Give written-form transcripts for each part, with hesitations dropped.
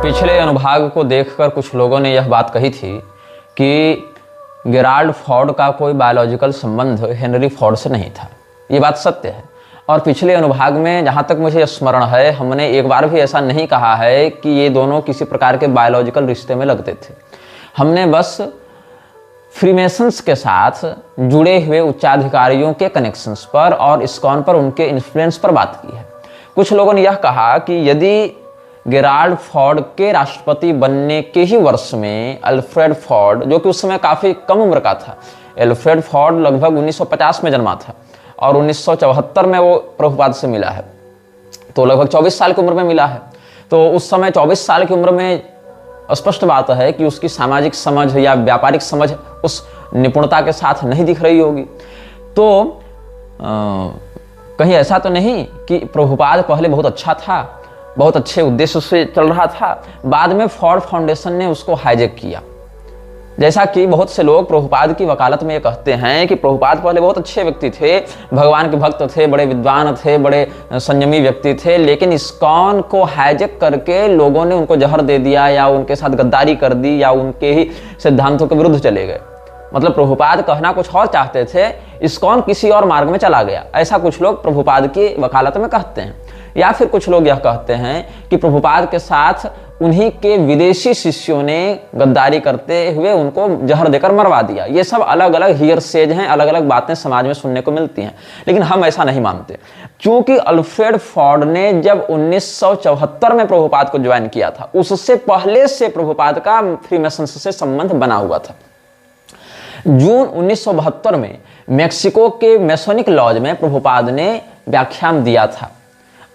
पिछले अनुभाग को देखकर कुछ लोगों ने यह बात कही थी कि गेराल्ड फॉर्ड का कोई बायोलॉजिकल संबंध हेनरी फॉर्ड से नहीं था। ये बात सत्य है। और पिछले अनुभाग में जहाँ तक मुझे स्मरण है, हमने एक बार भी ऐसा नहीं कहा है कि ये दोनों किसी प्रकार के बायोलॉजिकल रिश्ते में लगते थे। हमने बस फ्रीमेसन्स के साथ जुड़े हुए उच्चाधिकारियों के कनेक्शंस पर और इस्कॉन पर उनके इन्फ्लुएंस पर बात की है। कुछ लोगों ने यह कहा कि यदि गेराल्ड फॉर्ड के राष्ट्रपति बनने के ही वर्ष में अल्फ्रेड फॉर्ड, जो कि उस समय काफ़ी कम उम्र का था, अल्फ्रेड फॉर्ड लगभग 1950 में जन्मा था और 1974 में वो प्रभुपाद से मिला है, तो लगभग 24 साल की उम्र में मिला है। तो उस समय 24 साल की उम्र में स्पष्ट बात है कि उसकी सामाजिक समझ या व्यापारिक समझ उस निपुणता के साथ नहीं दिख रही होगी। तो कहीं ऐसा तो नहीं कि प्रभुपाद पहले बहुत अच्छा था, बहुत अच्छे उद्देश्य से चल रहा था, बाद में फॉर्ड फाउंडेशन ने उसको हाईजैक किया। जैसा कि बहुत से लोग प्रभुपाद की वकालत में ये कहते हैं कि प्रभुपाद पहले बहुत अच्छे व्यक्ति थे, भगवान के भक्त थे, बड़े विद्वान थे, बड़े संयमी व्यक्ति थे, लेकिन इस्कॉन को हाईजैक करके लोगों ने उनको जहर दे दिया या उनके साथ गद्दारी कर दी या उनके ही सिद्धांतों के विरुद्ध चले गए। मतलब प्रभुपाद कहना कुछ और चाहते थे, इस्कॉन किसी और मार्ग में चला गया। ऐसा कुछ लोग प्रभुपाद की वकालत में कहते हैं। या फिर कुछ लोग यह कहते हैं कि प्रभुपाद के साथ उन्हीं के विदेशी शिष्यों ने गद्दारी करते हुए उनको जहर देकर मरवा दिया। ये सब अलग अलग हियरसेज हैं, अलग अलग बातें समाज में सुनने को मिलती हैं, लेकिन हम ऐसा नहीं मानते। क्योंकि अल्फ्रेड फॉर्ड ने जब 1974 में प्रभुपाद को ज्वाइन किया था, उससे पहले से प्रभुपाद का फ्रीमेसन्स से संबंध बना हुआ था। जून 1972 में मेक्सिको के मेसोनिक लॉज में प्रभुपाद ने व्याख्यान दिया था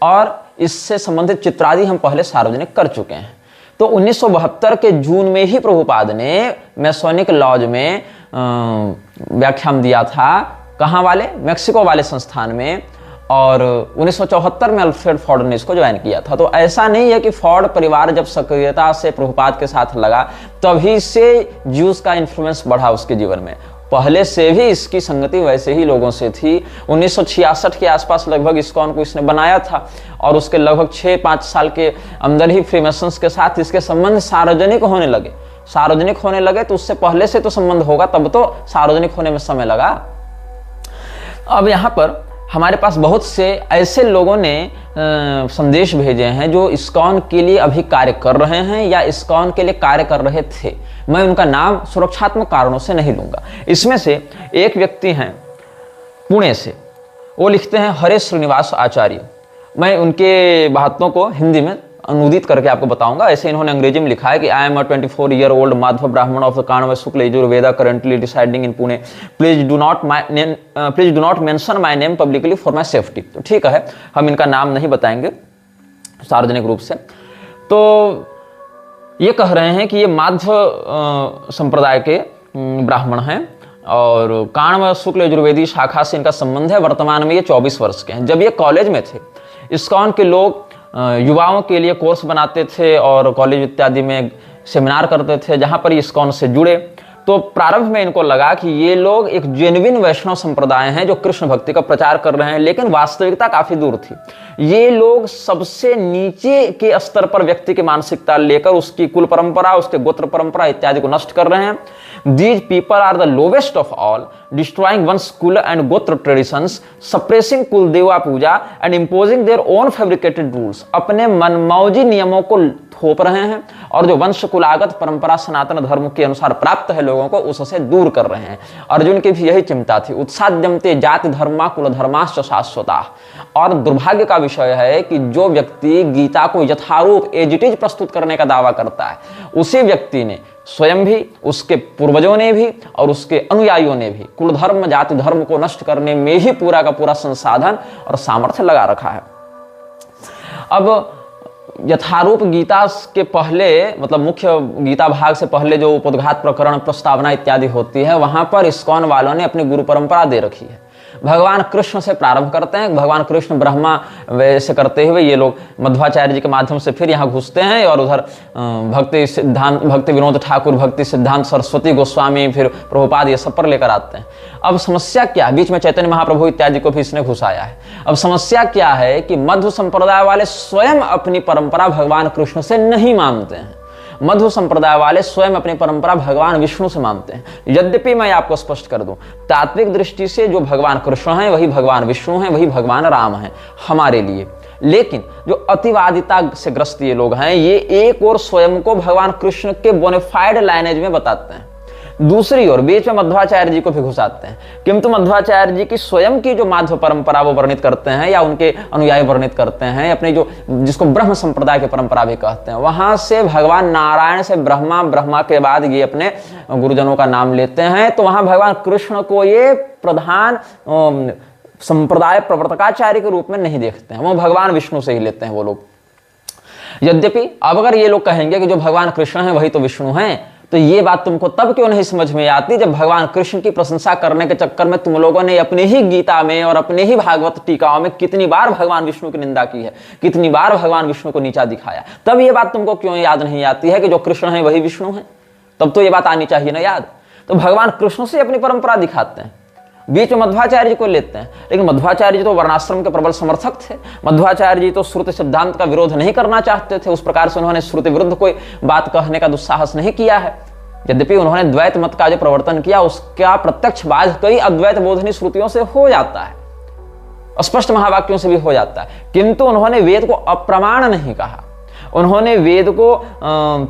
और इससे संबंधित चित्रादि हम पहले सार्वजनिक कर चुके हैं। तो 1972 के जून में ही प्रभुपाद ने मेसोनिक लॉज में व्याख्यान दिया था। कहाँ वाले? मेक्सिको वाले संस्थान में। और 1974 में अल्फ्रेड फॉर्ड ने इसको ज्वाइन किया था। तो ऐसा नहीं है कि फॉर्ड परिवार जब सक्रियता से प्रभुपाद के साथ लगा तभी से ज्यूस का इन्फ्लुएंस बढ़ा उसके जीवन में। पहले से भी इसकी संगति वैसे ही लोगों से थी। 1966 के आसपास लगभग इस्कॉन को इसने बनाया था और उसके लगभग 6-5 साल के अंदर ही फ्रीमेसन्स के साथ इसके संबंध सार्वजनिक होने लगे। तो उससे पहले से तो संबंध होगा, तब तो सार्वजनिक होने में समय लगा। अब यहाँ पर हमारे पास बहुत से ऐसे लोगों ने संदेश भेजे हैं जो इस्कॉन के लिए अभी कार्य कर रहे हैं या इस्कॉन के लिए कार्य कर रहे थे। मैं उनका नाम सुरक्षात्मक कारणों से नहीं लूंगा। इसमें से एक व्यक्ति हैं पुणे से, वो लिखते हैं हरे श्रीनिवास आचार्य। मैं उनके बातों को हिंदी में अनुदित करके आपको बताऊंगा। ऐसे इन्होंने अंग्रेजी में लिखा है कि I am a 24-year-old Madhav ब्राह्मण of the Kanva Shukla Yajurveda currently residing in Pune. Please do not mention my name publicly for my safety. तो ठीक है, हम इनका नाम नहीं बताएंगे सार्वजनिक रूप से। तो ये कह रहे हैं कि ये माध्व संप्रदाय के ब्राह्मण हैं और काण्व शुक्ल यजुर्वेदी शाखा से इनका संबंध है। वर्तमान में ये 24 वर्ष के हैं। जब ये कॉलेज में थे, इस्कॉन के लोग युवाओं के लिए कोर्स बनाते थे और कॉलेज इत्यादि में सेमिनार करते थे जहां पर इस्कॉन से जुड़े। तो प्रारंभ में इनको लगा कि ये लोग एक जेन्युइन वैष्णव संप्रदाय हैं जो कृष्ण भक्ति का प्रचार कर रहे हैं, लेकिन वास्तविकता काफी दूर थी। ये लोग सबसे नीचे के स्तर पर व्यक्ति की मानसिकता लेकर उसकी कुल परंपरा, उसके गोत्र परंपरा इत्यादि को नष्ट कर रहे हैं। These people are the lowest of all, destroying one's कुल and गोत्र traditions, suppressing कुल देवा पूजा and imposing their own fabricated rules। अपने मनमौजी नियमों को थोप रहे हैं और जो वंश कुलागत परंपरा सनातन धर्म के अनुसार प्राप्त है लोगों को, उससे दूर कर रहे हैं। अर्जुन की भी यही चिंता थी। उत्साद्यमते जाति धर्मा कुल धर्माश्च शाश्वता। और दुर्भाग्य का विषय है कि जो व्यक्ति गीता को यथारूप एज इट इज प्रस्तुत करने का दावा करता है, उसी व्यक्ति ने स्वयं भी, उसके पूर्वजों ने भी और उसके अनुयायियों ने भी कुल धर्म जाति धर्म को नष्ट करने में ही पूरा का पूरा संसाधन और सामर्थ्य लगा रखा है। अब यथारूप गीता के पहले, मतलब मुख्य गीता भाग से पहले जो उपोद्घात प्रकरण प्रस्तावना इत्यादि होती है, वहां पर इस्कॉन वालों ने अपनी गुरु परंपरा दे रखी है। भगवान कृष्ण से प्रारंभ करते हैं, भगवान कृष्ण ब्रह्मा वैसे करते हुए ये लोग मध्वाचार्य जी के माध्यम से फिर यहाँ घुसते हैं और उधर भक्ति विनोद ठाकुर, भक्ति सिद्धांत सरस्वती गोस्वामी, फिर प्रभुपाद, ये सब पर लेकर आते हैं। अब समस्या क्या है, बीच में चैतन्य महाप्रभु इत्यादि को भी इसने घुसाया है। अब समस्या क्या है कि मध्व संप्रदाय वाले स्वयं अपनी परंपरा भगवान कृष्ण से नहीं मानते हैं। मध्व संप्रदाय वाले स्वयं अपनी परंपरा भगवान विष्णु से मानते हैं। यद्यपि मैं आपको स्पष्ट कर दूं, तात्विक दृष्टि से जो भगवान कृष्ण हैं वही भगवान विष्णु हैं, वही भगवान राम हैं हमारे लिए। लेकिन जो अतिवादिता से ग्रस्त ये लोग हैं, ये एक और स्वयं को भगवान कृष्ण के बोनेफाइड लाइनेज में बताते हैं, दूसरी ओर बीच में मध्वाचार्य जी को भी घुसाते हैं। किंतु मध्वाचार्य जी की स्वयं की जो माध्व परंपरा वो वर्णित करते हैं या उनके अनुयायी वर्णित करते हैं, अपनी जो जिसको ब्रह्म संप्रदाय की परंपरा भी कहते हैं, वहां से भगवान नारायण से ब्रह्मा, ब्रह्मा के बाद ये अपने गुरुजनों का नाम लेते हैं। तो वहां भगवान कृष्ण को ये प्रधान संप्रदाय प्रवर्तकाचार्य के रूप में नहीं देखते हैं, वो भगवान विष्णु से ही लेते हैं वो लोग। यद्यपि अब अगर ये लोग कहेंगे कि जो भगवान कृष्ण है वही तो विष्णु हैं, तो ये बात तुमको तब क्यों नहीं समझ में आती जब भगवान कृष्ण की प्रशंसा करने के चक्कर में तुम लोगों ने अपनी ही गीता में और अपने ही भागवत टीकाओं में कितनी बार भगवान विष्णु की निंदा की है, कितनी बार भगवान विष्णु को नीचा दिखाया। तब ये बात तुमको क्यों याद नहीं आती है कि जो कृष्ण है वही विष्णु है? तब तो ये बात आनी चाहिए ना याद। तो भगवान कृष्ण से अपनी परंपरा दिखाते हैं, बीच में मध्वाचार्य जी को लेते हैं। लेकिन मध्वाचार्य जी तो वर्णाश्रम के प्रबल समर्थक थे। मध्वाचार्य जी तो श्रुति सिद्धांत का विरोध नहीं करना चाहते थे, उस प्रकार से उन्होंने श्रुति विरुद्ध कोई बात कहने का दुस्साहस नहीं किया है। यद्यपि उन्होंने द्वैत मत का जो प्रवर्तन किया उसका प्रत्यक्ष बाध कई अद्वैत बोधनी श्रुतियों से हो जाता है, स्पष्ट महावाक्यों से भी हो जाता है। किंतु उन्होंने वेद को अप्रमाण नहीं कहा, उन्होंने वेद को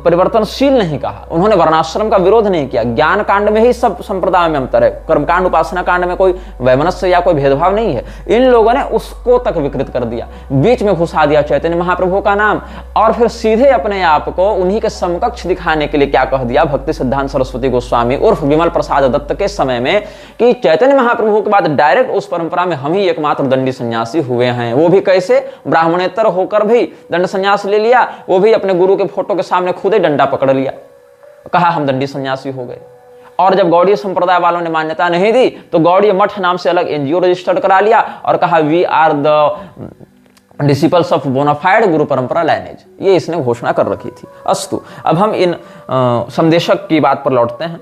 परिवर्तनशील नहीं कहा, उन्होंने वर्णाश्रम का विरोध नहीं किया। ज्ञान कांड में ही सब संप्रदाय में अंतर है, कर्मकांड उपासना कांड में कोई वैमनस्य या कोई भेदभाव नहीं है। इन लोगों ने उसको तक विकृत कर दिया, बीच में घुसा दिया चैतन्य महाप्रभु का नाम, और फिर सीधे अपने आप को उन्हीं के समकक्ष दिखाने के लिए क्या कह दिया भक्ति सिद्धांत सरस्वती गोस्वामी उर्फ विमल प्रसाद दत्त के समय में कि चैतन्य महाप्रभु के बाद डायरेक्ट उस परंपरा में हम ही एकमात्र दंडी सन्यासी हुए हैं। वो भी कैसे? ब्राह्मणेतर होकर भी दंड सन्यास ले लिया, वो भी अपने गुरु के फोटो के सामने खुद ही डंडा पकड़ लिया, कहा हम दंडी सन्यासी हो गए। और जब गौड़ीय संप्रदाय वालों ने मान्यता नहीं दी तो गौड़ीय मठ नाम से अलग एनजीओ रजिस्टर्ड करा लिया और कहा we are the disciples of bona fide guru parampara lineage, ये इसने घोषणा कर रखी थी। अस्तु, अब हम इन संदेशक की बात पर लौटते हैं।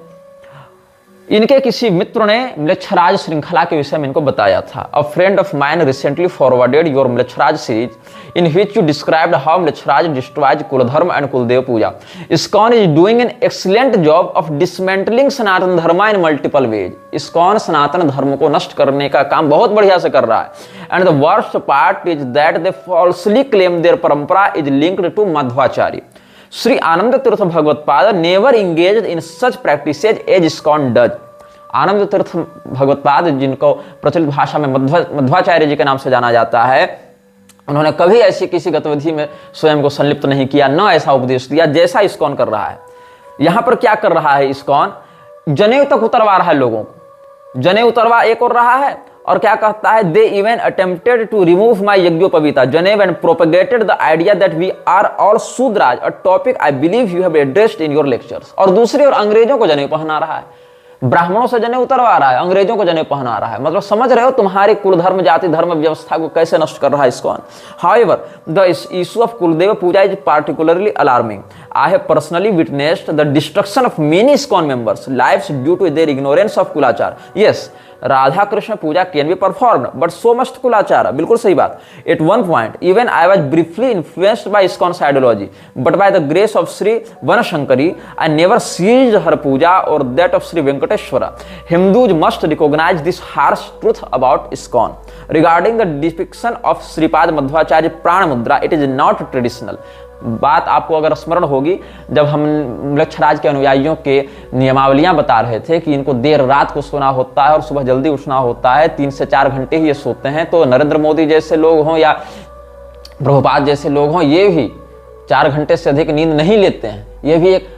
इनके किसी मित्र ने म्लेच्छराज श्रृंखला के विषय में इनको बताया था। A friend of mine recently forwarded your म्लेच्छराज series in which you described how म्लेच्छराज डिस्ट्रॉयज कुलधर्म एंड कुलदेव पूजा। ISKCON is doing an excellent job of dismantling सनातन धर्म इन मल्टीपल वेज। इस्कॉन सनातन धर्म को नष्ट करने का काम बहुत बढ़िया से कर रहा है। And the worst part is that they falsely claim their परंपरा is linked to Madhvacharya. Shri Anand Tirtha Bhagavatpada never engaged in such practices as ISKCON does. Anand Tirtha Bhagavatpada, जिनको प्रचलित भाषा में मध्वाचार्य जी के नाम से जाना जाता है, उन्होंने कभी ऐसी किसी गतिविधि में स्वयं को संलिप्त नहीं किया, न ऐसा उपदेश दिया जैसा इस्कॉन कर रहा है। यहां पर क्या कर रहा है इस्कॉन? जनेऊ तक उतरवा रहा है लोगों को, जनेऊ उतरवा एक और रहा है, और क्या कहता है? They even attempted to remove my यज्ञोपवीता जनेव and propagated the idea that we are all Shudras, a topic I believe you have addressed in your lectures. और दूसरी ओर अंग्रेजों को जनेऊ पहना रहा है, ब्राह्मणों से जनेऊ उतरवा रहा है, अंग्रेजों को जनेऊ पहना रहा है। मतलब समझ रहे हो तुम्हारी कुलधर्म जाति धर्म व्यवस्था को कैसे नष्ट कर रहा है ISKCON. However, the issue of Kuldeva Puja is particularly alarming. I have personally witnessed the destruction of many ISKCON members' lives due to their ignorance of Kulachar. Yes, Radha Krishna puja can be performed but so must Kulachar. बिल्कुल सही बात। At one point even I was briefly influenced by ISKCON's ideology but by the grace of Shri Vanashankari I never ceased her puja और that of Shri Venkateshwara. Hindus must recognise this harsh truth about ISKCON regarding the depiction of Shripad Madhvacharya prana mudra. It is not traditional. बात आपको अगर स्मरण होगी जब हम म्लेच्छराज के अनुयायियों के नियमावलियां बता रहे थे कि इनको देर रात को सोना होता है और सुबह जल्दी उठना होता है, 3 से 4 घंटे ही ये सोते हैं। तो नरेंद्र मोदी जैसे लोग हों या प्रभुपाद जैसे लोग हों, ये भी 4 घंटे से अधिक नींद नहीं लेते हैं। ये भी एक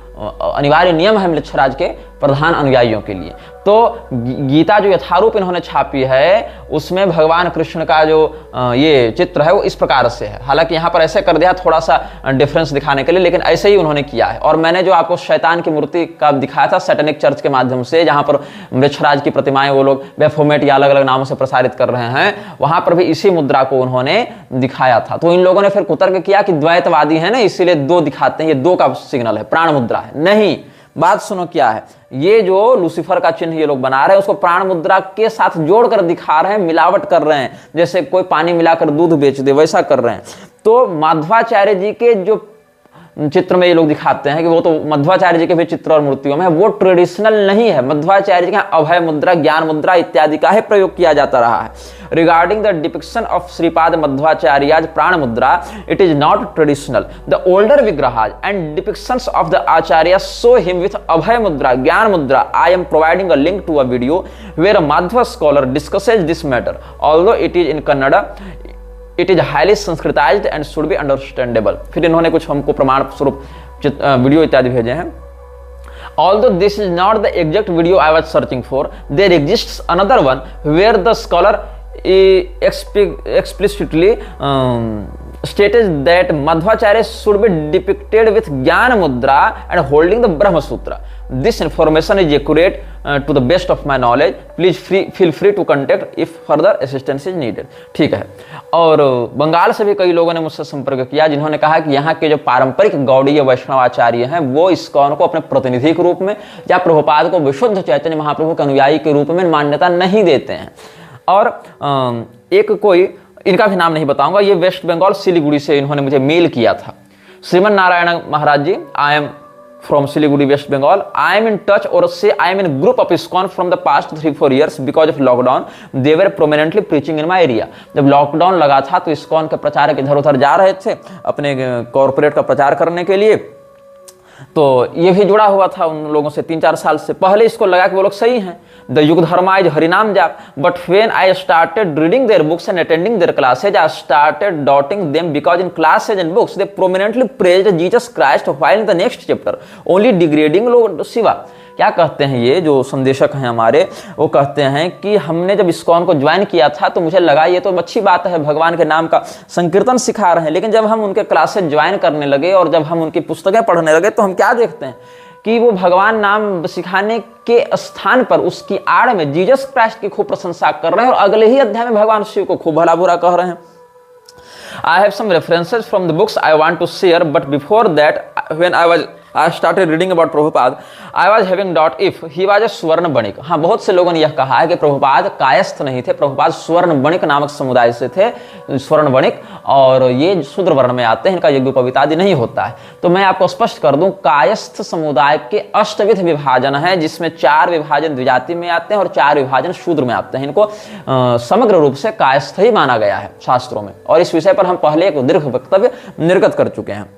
अनिवार्य नियम है म्लेच्छराज के प्रधान अनुयायियों के लिए। तो गीता जो यथारूप इन्होंने छापी है उसमें भगवान कृष्ण का जो ये चित्र है वो इस प्रकार से है। हालांकि यहाँ पर ऐसे कर दिया थोड़ा सा डिफरेंस दिखाने के लिए, लेकिन ऐसे ही उन्होंने किया है। और मैंने जो आपको शैतान की मूर्ति का दिखाया था सैटेनिक चर्च के माध्यम से, जहां पर वृक्षराज की प्रतिमाएं वो लोग बेफोमेट या अलग अलग नामों से प्रसारित कर रहे हैं, वहां पर भी इसी मुद्रा को उन्होंने दिखाया था। तो इन लोगों ने फिर कुतर्क किया कि द्वैतवादी है ना, इसीलिए दो दिखाते हैं, ये दो का सिग्नल है, प्राण मुद्रा है। नहीं, बात सुनो क्या है, ये जो लूसीफर का चिन्ह ये लोग बना रहे हैं उसको प्राण मुद्रा के साथ जोड़कर दिखा रहे हैं, मिलावट कर रहे हैं, जैसे कोई पानी मिलाकर दूध बेच दे वैसा कर रहे हैं। तो माधवाचार्य जी के जो चित्र में ये लोग दिखाते हैं कि वो तो मध्वाचार्य जी के भी चित्र और मूर्तियों में वो ट्रेडिशनल नहीं है। मध्वाचार्य जी का अभय मुद्रा, ज्ञान मुद्रा इत्यादि का ही प्रयोग किया जाता रहा है। Regarding the depiction of Shripad Madhvacharya's prana mudra, it is not traditional. The older vigrahas and depictions of the acharya show him with abhaya mudra, jnana mudra. I am providing a link to a video where a Madhva scholar discusses this matter, although it is in Kannada, it is highly Sanskritised and should be understandable. फिर इन्होंने कुछ हमको प्रमाण स्वरूप video इत्यादि भेजे हैं। Although this is not the exact video I was searching for, there exists another one where the scholar explicitly stated that Madhvacharya should be depicted with Jnana Mudra and holding the Brahma Sutra. This information is accurate to the best of my knowledge. Please feel free to contact if further assistance is needed. ठीक है। और बंगाल से भी कई लोगों ने मुझसे संपर्क किया जिन्होंने कहा कि यहाँ के जो पारंपरिक गौड़ीय वैष्णवाचार्य हैं वो इस्कॉन को अपने प्रतिनिधि के रूप में या प्रभुपाद को विशुद्ध चैतन्य महाप्रभु के अनुयायी के रूप में मान्यता नहीं देते हैं। और एक कोई, इनका भी नाम नहीं बताऊंगा, ये वेस्ट बंगाल सिलीगुड़ी से इन्होंने मुझे मेल किया था। Shriman Narayan Maharaj ji, I am from Siliguri West Bengal, I am in touch और से I am in group of ISKCON from the past 3-4 years because of lockdown they were prominently preaching in my area. जब लॉकडाउन लगा था तो इस्कॉन के प्रचारक इधर उधर जा रहे थे अपने कॉर्पोरेट का प्रचार करने के लिए, तो ये भी जुड़ा हुआ था उन लोगों से 3-4 साल से। पहले इसको लगा कि वो लोग सही हैं, द युग धर्मा इज हरिनाम जाप, but when I started reading their books and attending their classes I started doubting them because in classes and books they prominently praised Jesus Christ while in the next chapter only degrading Lord Shiva. क्या कहते हैं ये जो संदेशक हैं हमारे, वो कहते हैं कि हमने जब इस्कॉन को ज्वाइन किया था तो मुझे लगा ये तो अच्छी बात है, भगवान के नाम का संकीर्तन सिखा रहे हैं, लेकिन जब हम उनके क्लासेस ज्वाइन करने लगे और जब हम उनकी पुस्तकें पढ़ने लगे तो हम क्या देखते हैं कि वो भगवान नाम सिखाने के स्थान पर उसकी आड़ में जीसस क्राइस्ट की खूब प्रशंसा कर रहे हैं और अगले ही अध्याय में भगवान शिव को खूब भला बुरा कह रहे हैं। I have some references from the books I want to share, but before that, when I started reading about Prabhupada, I was having doubt if he was a स्वर्ण बणिक। हाँ, बहुत से लोगों ने यह कहा है कि प्रभुपाद कायस्थ नहीं थे, प्रभुपाद स्वर्ण बणिक नामक समुदाय से थे, स्वर्ण बणिक, और ये शूद्र वर्ण में आते हैं, इनका यज्ञोपवीत आदि नहीं होता है। तो मैं आपको स्पष्ट कर दूं, कायस्थ समुदाय के अष्टविध विभाजन है, जिसमें 4 विभाजन द्विजाति में आते हैं और 4 विभाजन शूद्र में आते हैं। इनको समग्र रूप से कायस्थ ही माना गया है शास्त्रों में, और इस विषय पर हम पहले एक दीर्घ वक्तव्य निर्गत कर चुके हैं।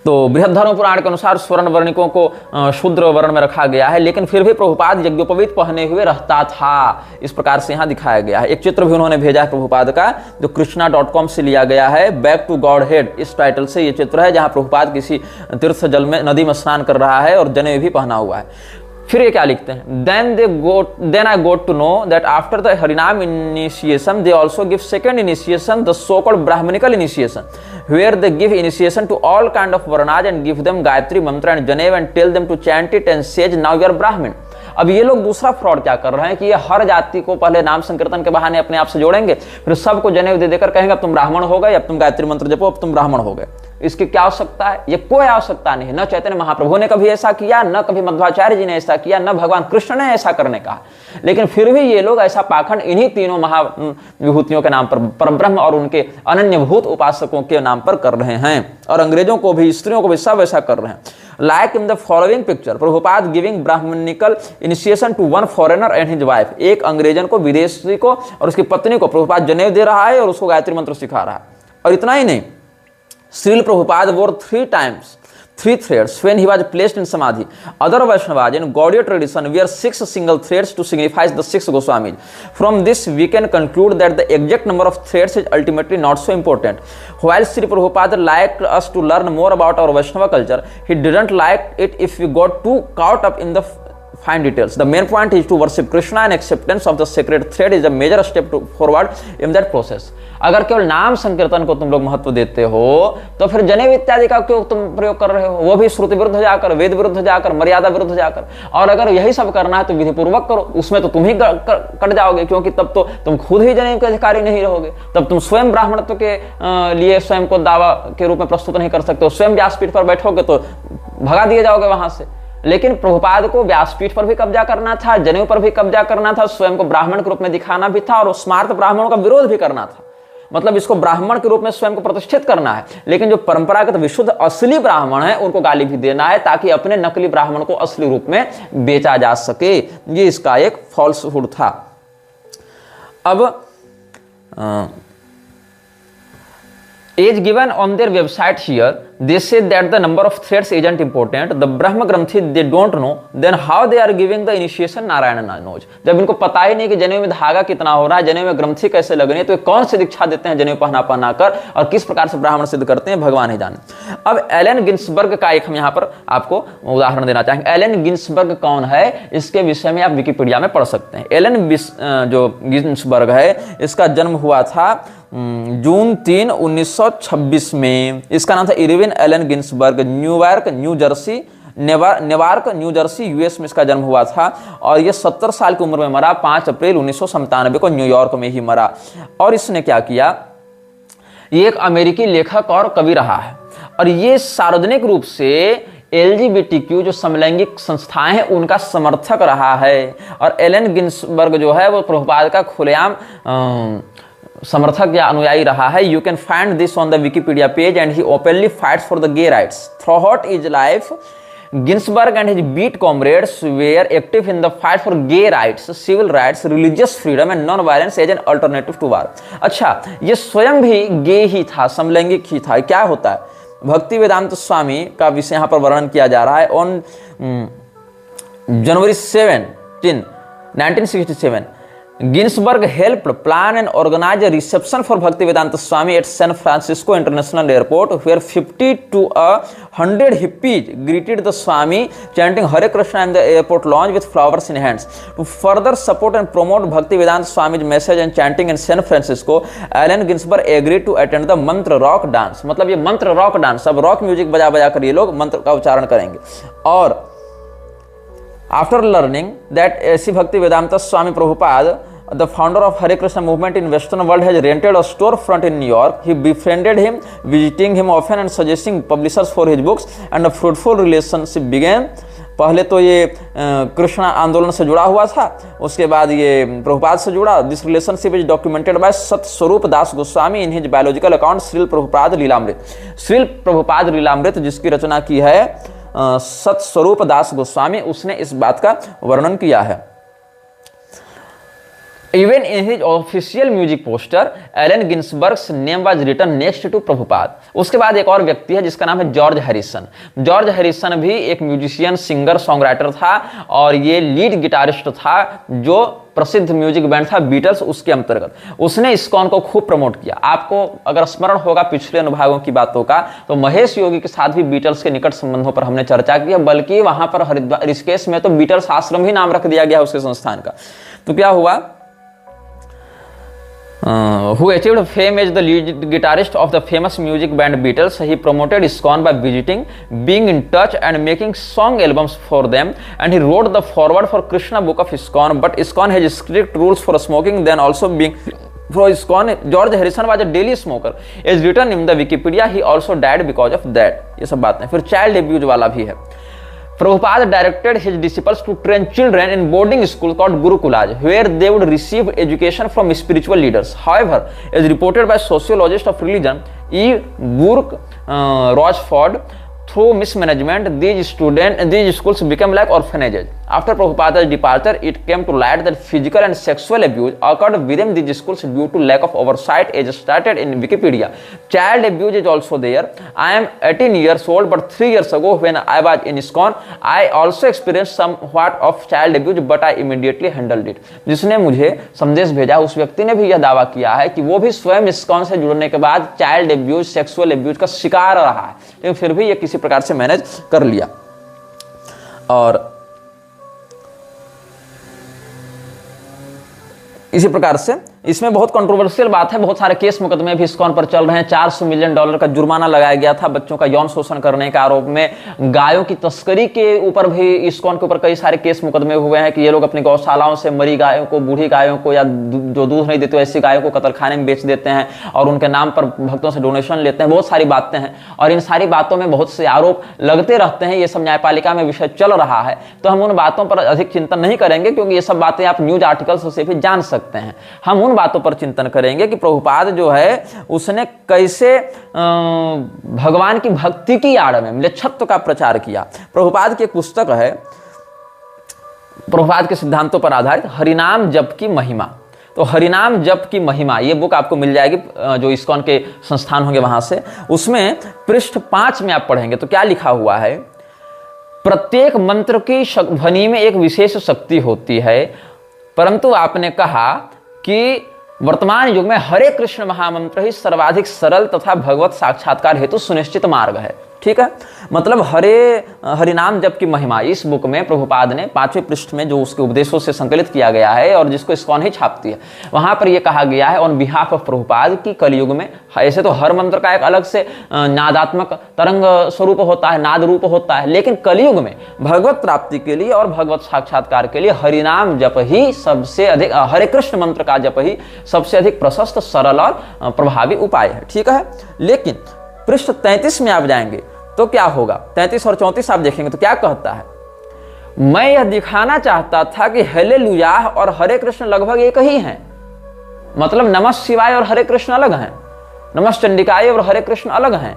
तो बृहद धर्म पुराण के अनुसार स्वर्ण वर्णिकों को शूद्र वर्ण में रखा गया है, लेकिन फिर भी प्रभुपाद यज्ञोपवीत पहने हुए रहता था, इस प्रकार से यहाँ दिखाया गया है। एक चित्र भी उन्होंने भेजा है प्रभुपाद का, जो कृष्णा.com से लिया गया है, बैक टू गॉड हेड इस टाइटल से ये चित्र है, जहाँ प्रभुपाद किसी तीर्थ जल में नदी में स्नान कर रहा है और जनेऊ भी पहना हुआ है। फिर ये क्या लिखते हैं, then I got to know that after the Harinam initiation they also give second initiation, the so-called Brahmanical initiation, where they give initiation to all kind of varnas and give them Gayatri mantra and Janev and tell them to chant it and say now you are Brahmin। अब ये लोग दूसरा fraud क्या कर रहे हैं कि ये हर जाति को पहले नाम संकीर्तन के बहाने अपने आप से जोड़ेंगे, फिर सबको जनेऊ दे देकर कहेंगे अब तुम ब्राह्मण हो गए, अब तुम गायत्री मंत्र जपो, अब तुम ब्राह्मण हो गए। इसकी क्या आवश्यकता है? ये कोई आवश्यकता नहीं। न चैतन्य महाप्रभु ने कभी ऐसा किया, न कभी मध्वाचार्य जी ने ऐसा किया, न भगवान कृष्ण ने ऐसा करने कहा, लेकिन फिर भी ये लोग ऐसा पाखंड इन्हीं तीनों महाविभूतियों के नाम पर, परब्रह्म और उनके अनन्यभूत उपासकों के नाम पर कर रहे हैं, और अंग्रेजों को भी, स्त्रियों को भी सब ऐसा कर रहे हैं। Like in the following picture, Prabhupada giving Brahmanical initiation to one foreigner and his wife। एक अंग्रेजन को, विदेशी को और उसकी पत्नी को प्रभुपाद जनेऊ दे रहा है और उसको गायत्री मंत्र सिखा रहा है। और इतना ही नहीं, Srila Prabhupada wore 3 times 3 threads when he was placed in samadhi. Other Vaishnavas in Gaudiya tradition wear 6 single threads to signify the 6 Goswamis. From this we can conclude that the exact number of threads is ultimately not so important. While Sri Prabhupada liked us to learn more about our Vaishnava culture, he didn't like it if we got too caught up in the fine details. The main point is to worship Krishna and acceptance of the sacred thread is a major step forward in that process. अगर केवल नाम संकीर्तन को तुम लोग महत्व देते हो तो फिर जनेऊ इत्यादि का क्यों तुम प्रयोग कर रहे हो? वो भी श्रुति विरुद्ध जाकर, वेद विरुद्ध जाकर, मर्यादा विरुद्ध जाकर। और अगर यही सब करना है तो विधि पूर्वक करो, उसमें तो तुम ही कट जाओगे, क्योंकि तब तो तुम खुद ही जनेऊ के अधिकारी नहीं रहोगे। तब तुम स्वयं ब्राह्मणत्व के लिए स्वयं को दावा के रूप में प्रस्तुत नहीं कर सकते हो। स्वयं व्यासपीठ पर बैठोगे तो भगा दिए जाओगे वहां से। लेकिन प्रभुपाद को व्यासपीठ पर भी कब्जा करना था, जनेऊ पर भी कब्जा करना था, स्वयं को ब्राह्मण के रूप में दिखाना भी था और स्मार्त ब्राह्मणों का विरोध भी करना था। मतलब इसको ब्राह्मण के रूप में स्वयं को प्रतिष्ठित करना है, लेकिन जो परंपरागत विशुद्ध असली ब्राह्मण है उनको गाली भी देना है, ताकि अपने नकली ब्राह्मण को असली रूप में बेचा जा सके। ये इसका एक फॉल्सहुड था। अब as given on their website here, they say that the number of threads isn't important. The Brahma Granthi they don't know, then how they are giving the initiation Narayana knows. जब इनको पता ही नहीं कि जनेऊ में धागा कितना हो रहा है, जनेऊ में ग्रंथि कैसे लगनी है, तो कौन सी दीक्षा देते हैं जनेऊ पहना कर और किस प्रकार से ब्राह्मण सिद्ध करते हैं, भगवान ही जाने। अब एलन गिन्सबर्ग का एक हम यहाँ पर आपको उदाहरण देना चाहेंगे। एलन गिन्सबर्ग कौन है, इसके विषय में आप विकिपीडिया में पढ़ सकते हैं। एलन जो गिन्सबर्ग है, इसका जन्म हुआ था जून 3, 1926 में। इसका नाम था Irwin Allen Ginsberg. Newark New Jersey US में इसका जन्म हुआ था और ये 70 साल की उम्र में मरा। 5 अप्रैल 1997 को न्यूयॉर्क में ही मरा। और इसने क्या किया, ये एक अमेरिकी लेखक और कवि रहा है और ये सार्वजनिक रूप से LGBTQ जो समलैंगिक संस्थाएं हैं उनका समर्थक रहा है। और एलन गिन्सबर्ग जो है वो प्रभुपाद का खुलेआम समर्थक या अनुयायी रहा है। You can find this on the Wikipedia page and he openly fights for the gay rights throughout his life. Ginsburg and his beat comrades were active in the fight for gay rights, civil rights, religious freedom and non-violence as an alternative to war. अच्छा, ये स्वयं भी गे ही था, समलैंगिक ही था। क्या होता है, भक्ति वेदांत स्वामी का विषय यहाँ पर वर्णन किया जा रहा है। On January 17, 1967 Ginsburg helped plan and organize a reception for Bhaktivedanta Swami at San Francisco International Airport, where 50 to 100 hippies greeted the Swami, chanting Hare Krishna in the airport lounge with flowers in hands. To further support and promote Bhaktivedanta Swami's message and chanting in San Francisco, Allen Ginsberg agreed to attend the मंत्र rock dance. मतलब ये मंत्र rock dance, अब rock music बजा बजा कर ये लोग मंत्र का उच्चारण करेंगे। और after learning that A.C. Bhaktivedanta Swami Prabhupada, the founder of Hare Krishna movement in Western world, has rented a storefront in New York, he befriended him, visiting him often and suggesting publishers for his books, and a fruitful relationship began. पहले तो ये कृष्णा आंदोलन से जुड़ा हुआ था, उसके बाद ये प्रभुपाद से जुड़ा। This relationship is documented by Satsvarupa Das Goswami in his biological account Srila Prabhupada Lilamrita. Srila Prabhupada Lilamrita जिसकी रचना की है सतस्वरूप दास गोस्वामी, उसने इस बात का वर्णन किया है। Even in his official music poster, Allen Ginsberg's name was written next to Prabhupada. उसके बाद एक और व्यक्ति है जिसका नाम है जॉर्ज हैरिसन। जॉर्ज हैरिसन भी एक म्यूजिशियन, सिंगर, सॉन्ग था और ये लीड गिटारिस्ट था जो प्रसिद्ध म्यूजिक बैंड था बीटल्स, उसके अंतर्गत। उसने इस्कॉन को खूब प्रमोट किया। आपको अगर स्मरण होगा पिछले अनुभागों की बातों का, तो महेश योगी के साथ भी बीटल्स के निकट संबंधों पर हमने चर्चा की है, बल्कि वहां पर हरिद्वार ऋषिकेश में तो बीटल्स आश्रम ही नाम रख दिया गया उसके संस्थान का। तो क्या हुआ, who achieved fame as the lead guitarist of the famous music band Beatles, he promoted ISKCON by visiting, being in touch and making song albums for them, and he wrote the foreword for Krishna book of ISKCON. But ISKCON has strict rules for smoking, then also being for ISKCON, George Harrison was a daily smoker. As written in the Wikipedia, he also died because of that. ये सब बातें। फिर child abuse वाला भी है। Prabhupada directed his disciples to train children in boarding school called Gurukulas, where they would receive education from spiritual leaders. However, as reported by sociologist of religion E. Burke Rochford, through mismanagement, these schools became like orphanages. After Prabhupada's departure, it came to light that physical and sexual abuse occurred within these schools due to lack of oversight, as stated in Wikipedia. Child abuse is also there. I am 18 years old, but 3 years ago when I was in ISKCON, I also experienced somewhat of child abuse, but I immediately handled it. जिसने मुझे संदेश भेजा उस व्यक्ति ने भी यह दावा किया है कि वो भी स्वयं ISKCON से जुड़ने के बाद चाइल्ड एब्यूज, सेक्सुअल एब्यूज का शिकार रहा है, लेकिन फिर भी ये किसी प्रकार से मैनेज कर लिया। और इसी प्रकार से इसमें बहुत कंट्रोवर्शियल बात है, बहुत सारे केस मुकदमे भी ISKCON पर चल रहे हैं। $400 मिलियन का जुर्माना लगाया गया था बच्चों का यौन शोषण करने के आरोप में। गायों की तस्करी के ऊपर भी ISKCON के ऊपर कई सारे केस मुकदमे हुए हैं कि ये लोग अपनी गौशालाओं से मरी गायों को, बूढ़ी गायों को या जो दूध नहीं देते ऐसी गायों को कतलखाने में बेच देते हैं और उनके नाम पर भक्तों से डोनेशन लेते हैं। बहुत सारी बातें हैं और इन सारी बातों में बहुत से आरोप लगते रहते हैं। ये सब न्यायपालिका में विषय चल रहा है, तो हम उन बातों पर अधिक चिंतन नहीं करेंगे क्योंकि ये सब बातें आप न्यूज आर्टिकल्स से भी जान सकते हैं। हम उन बातों पर चिंतन करेंगे कि प्रभुपाद जो है उसने कैसे भगवान की भक्ति की आड़ में म्लेच्छत्व का प्रचार किया। प्रभुपाद की एक पुस्तक है प्रभुपाद के सिद्धांतों पर आधारित, हरिनाम जप की महिमा। तो हरिनाम जप की महिमा ये बुक आपको मिल जाएगी जो ISKCON के संस्थान होंगे वहां से। उसमें पृष्ठ 5 में आप पढ़ेंगे तो क्या लिखा हुआ है, प्रत्येक मंत्र की ध्वनि में एक विशेष शक्ति होती है, परंतु आपने कहा कि वर्तमान युग में हरे कृष्ण महामंत्र ही सर्वाधिक सरल तथा भगवत साक्षात्कार हेतु सुनिश्चित मार्ग है। ठीक है, मतलब हरिनाम जप की महिमा इस बुक में प्रभुपाद ने 5वें पृष्ठ में जो उसके उपदेशों से संकलित किया गया है और जिसको ISKCON ही छापती है, वहां पर यह कहा गया है ऑन बिहाफ ऑफ प्रभुपाद की कलयुग में, ऐसे तो हर मंत्र का एक अलग से नादात्मक तरंग स्वरूप होता है, नाद रूप होता है, लेकिन कलयुग में भगवत प्राप्ति के लिए और भगवत साक्षात्कार के लिए हरिनाम जप ही सबसे अधिक, हरे कृष्ण मंत्र का जप ही सबसे अधिक प्रशस्त, सरल और प्रभावी उपाय है। ठीक है, लेकिन पृष्ठ 33 में आप जाएंगे तो क्या होगा, 33 और 34 आप देखेंगे तो क्या कहता है, मैं यह दिखाना चाहता था कि हेलेलुया और हरे कृष्ण लगभग एक ही हैं। मतलब नमः शिवाय और हरे कृष्ण अलग हैं, नमः चंडिकाय और हरे कृष्ण अलग हैं,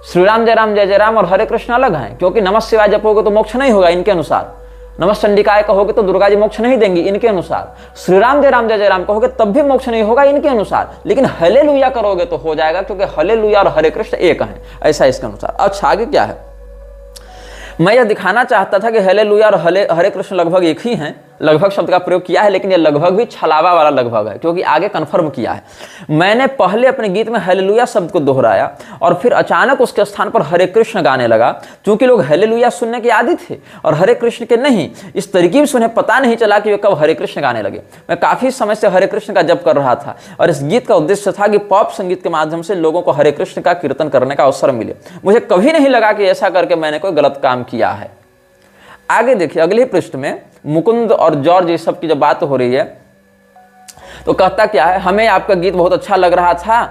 श्री राम जय जय राम और हरे कृष्ण अलग हैं, क्योंकि नमः शिवाय जपोगे तो मोक्ष नहीं होगा इनके अनुसार, नमः चंडिकाय कहोगे तो दुर्गा जी मोक्ष नहीं देंगी इनके अनुसार, श्री राम जय जय राम कहोगे तब भी मोक्ष नहीं होगा इनके अनुसार, लेकिन हेलेलुया करोगे तो हो जाएगा क्योंकि हेलेलुया और हरे कृष्ण एक हैं, ऐसा इसके अनुसार। अच्छा आगे क्या है, मैं यह दिखाना चाहता था कि हेलेलुया और हरे कृष्ण लगभग एक ही हैं। लगभग शब्द का प्रयोग किया है, लेकिन यह लगभग भी छलावा वाला लगभग है क्योंकि आगे कन्फर्म किया है। मैंने पहले अपने गीत में हेलेलुया शब्द को दोहराया और फिर अचानक उसके स्थान पर हरे कृष्ण गाने लगा। चूंकि लोग हेलेलुया सुनने के आदी थे और हरे कृष्ण के नहीं, इस तरकीब से उन्हें पता नहीं चला कि वे कब हरे कृष्ण गाने लगे। मैं काफी समय से हरे कृष्ण का जप कर रहा था और इस गीत का उद्देश्य था कि पॉप संगीत के माध्यम से लोगों को हरे कृष्ण का कीर्तन करने का अवसर मिले। मुझे कभी नहीं लगा कि ऐसा करके मैंने कोई गलत काम किया है। आगे देखिए अगले पृष्ठ में मुकुंद और जॉर्ज ये सब की जब बात हो रही है तो कहता क्या है, हमें आपका गीत बहुत अच्छा लग रहा था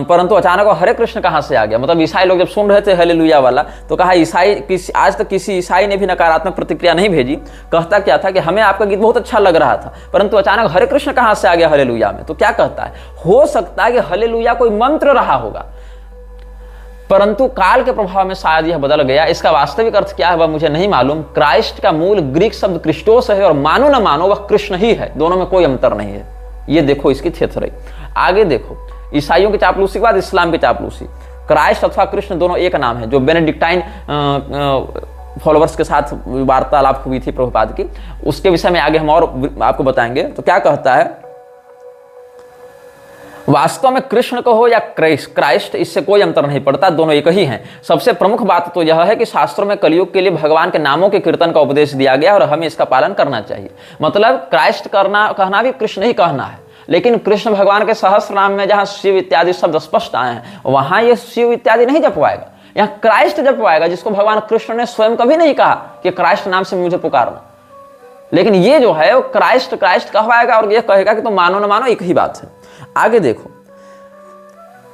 परंतु अचानक वो हरे कृष्ण कहां से आ गया। मतलब ईसाई लोग जब सुन रहे थे हेलेलुया वाला तो कहा आज तक किसी ईसाई ने भी नकारात्मक प्रतिक्रिया नहीं भेजी। कहता क्या था कि हमें आपका गीत बहुत अच्छा लग रहा था परंतु अचानक हरे कृष्ण कहां से आ गया हेलेलुया में। तो क्या कहता है, हो सकता है कि हेलेलुया कोई मंत्र रहा होगा परंतु काल के प्रभाव में शायद यह बदल गया। इसका वास्तविक अर्थ क्या है वह मुझे नहीं मालूम। क्राइस्ट का मूल ग्रीक शब्द क्रिस्टोस है और मानो न मानो वह कृष्ण ही है, दोनों में कोई अंतर नहीं है। ये देखो इसकी थेथराई। आगे देखो ईसाइयों की चापलूसी के बाद इस्लाम की चापलूसी। क्राइस्ट अथवा कृष्ण दोनों एक नाम है, जो बेनेडिक्टाइन फॉलोवर्स के साथ वार्तालाप हुई थी प्रभुपाद की, उसके विषय में आगे हम और आपको बताएंगे। तो क्या कहता है, वास्तव में कृष्ण को हो या क्राइस्ट इससे कोई अंतर नहीं पड़ता, दोनों एक ही हैं। सबसे प्रमुख बात तो यह है कि शास्त्रों में कलयुग के लिए भगवान के नामों के कीर्तन का उपदेश दिया गया और हमें इसका पालन करना चाहिए। मतलब क्राइस्ट कहना भी कृष्ण ही कहना है, लेकिन कृष्ण भगवान के सहस्त्र नाम में जहां शिव इत्यादि शब्द स्पष्ट आए हैं वहां ये शिव इत्यादि नहीं जपवाएगा, यहाँ क्राइस्ट जपवाएगा, जिसको भगवान कृष्ण ने स्वयं कभी नहीं कहा कि क्राइस्ट नाम से मुझे पुकारना। लेकिन ये जो है वो क्राइस्ट कहवाएगा और ये कहेगा कि तुम मानो न मानो एक ही बात है। आगे देखो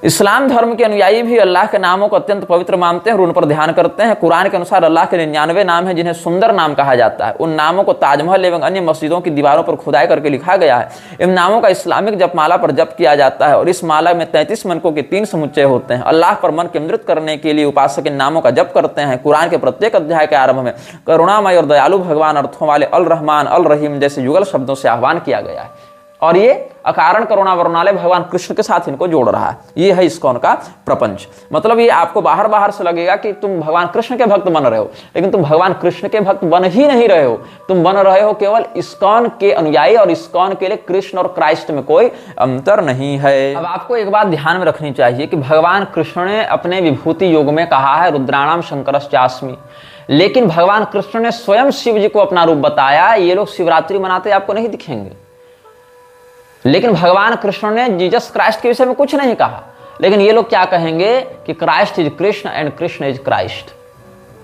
इस्लाम धर्म के अनुयायी भी अल्लाह के नामों को अत्यंत पवित्र मानते हैं और उन पर ध्यान करते हैं। कुरान के अनुसार अल्लाह के 99 नाम हैं जिन्हें सुंदर नाम कहा जाता है। उन नामों को ताजमहल एवं अन्य मस्जिदों की दीवारों पर खुदाई करके लिखा गया है। इन नामों का इस्लामिक जपमाला पर जप किया जाता है और इस माला में 33 मनकों के 3 समुच्चय होते हैं। अल्लाह पर मन केंद्रित करने के लिए उपासक इन नामों का जप करते हैं। कुरान के प्रत्येक अध्याय के आरंभ में करुणामय और दयालु भगवान अर्थों वाले अल रहमान अल रहीम जैसे युगल शब्दों से आह्वान किया गया है और ये अकारण करुणा वरुणालय भगवान कृष्ण के साथ इनको जोड़ रहा है। ये है इस्कॉन का प्रपंच। मतलब ये आपको बाहर बाहर से लगेगा कि तुम भगवान कृष्ण के भक्त बन रहे हो, लेकिन तुम भगवान कृष्ण के भक्त बन ही नहीं रहे हो। तुम बन रहे हो केवल इस्कॉन के अनुयायी और इस्कॉन के लिए कृष्ण और क्राइस्ट में कोई अंतर नहीं है। अब आपको एक बात ध्यान में रखनी चाहिए कि भगवान कृष्ण ने अपने विभूति योग में कहा है रुद्राणाम शंकरश्चास्मि, लेकिन भगवान कृष्ण ने स्वयं शिव जी को अपना रूप बताया। ये लोग शिवरात्रि मनाते आपको नहीं दिखेंगे, लेकिन भगवान कृष्ण ने जीसस क्राइस्ट के विषय में कुछ नहीं कहा। लेकिन ये लोग क्या कहेंगे कि Christ is Krishna and Krishna is Christ.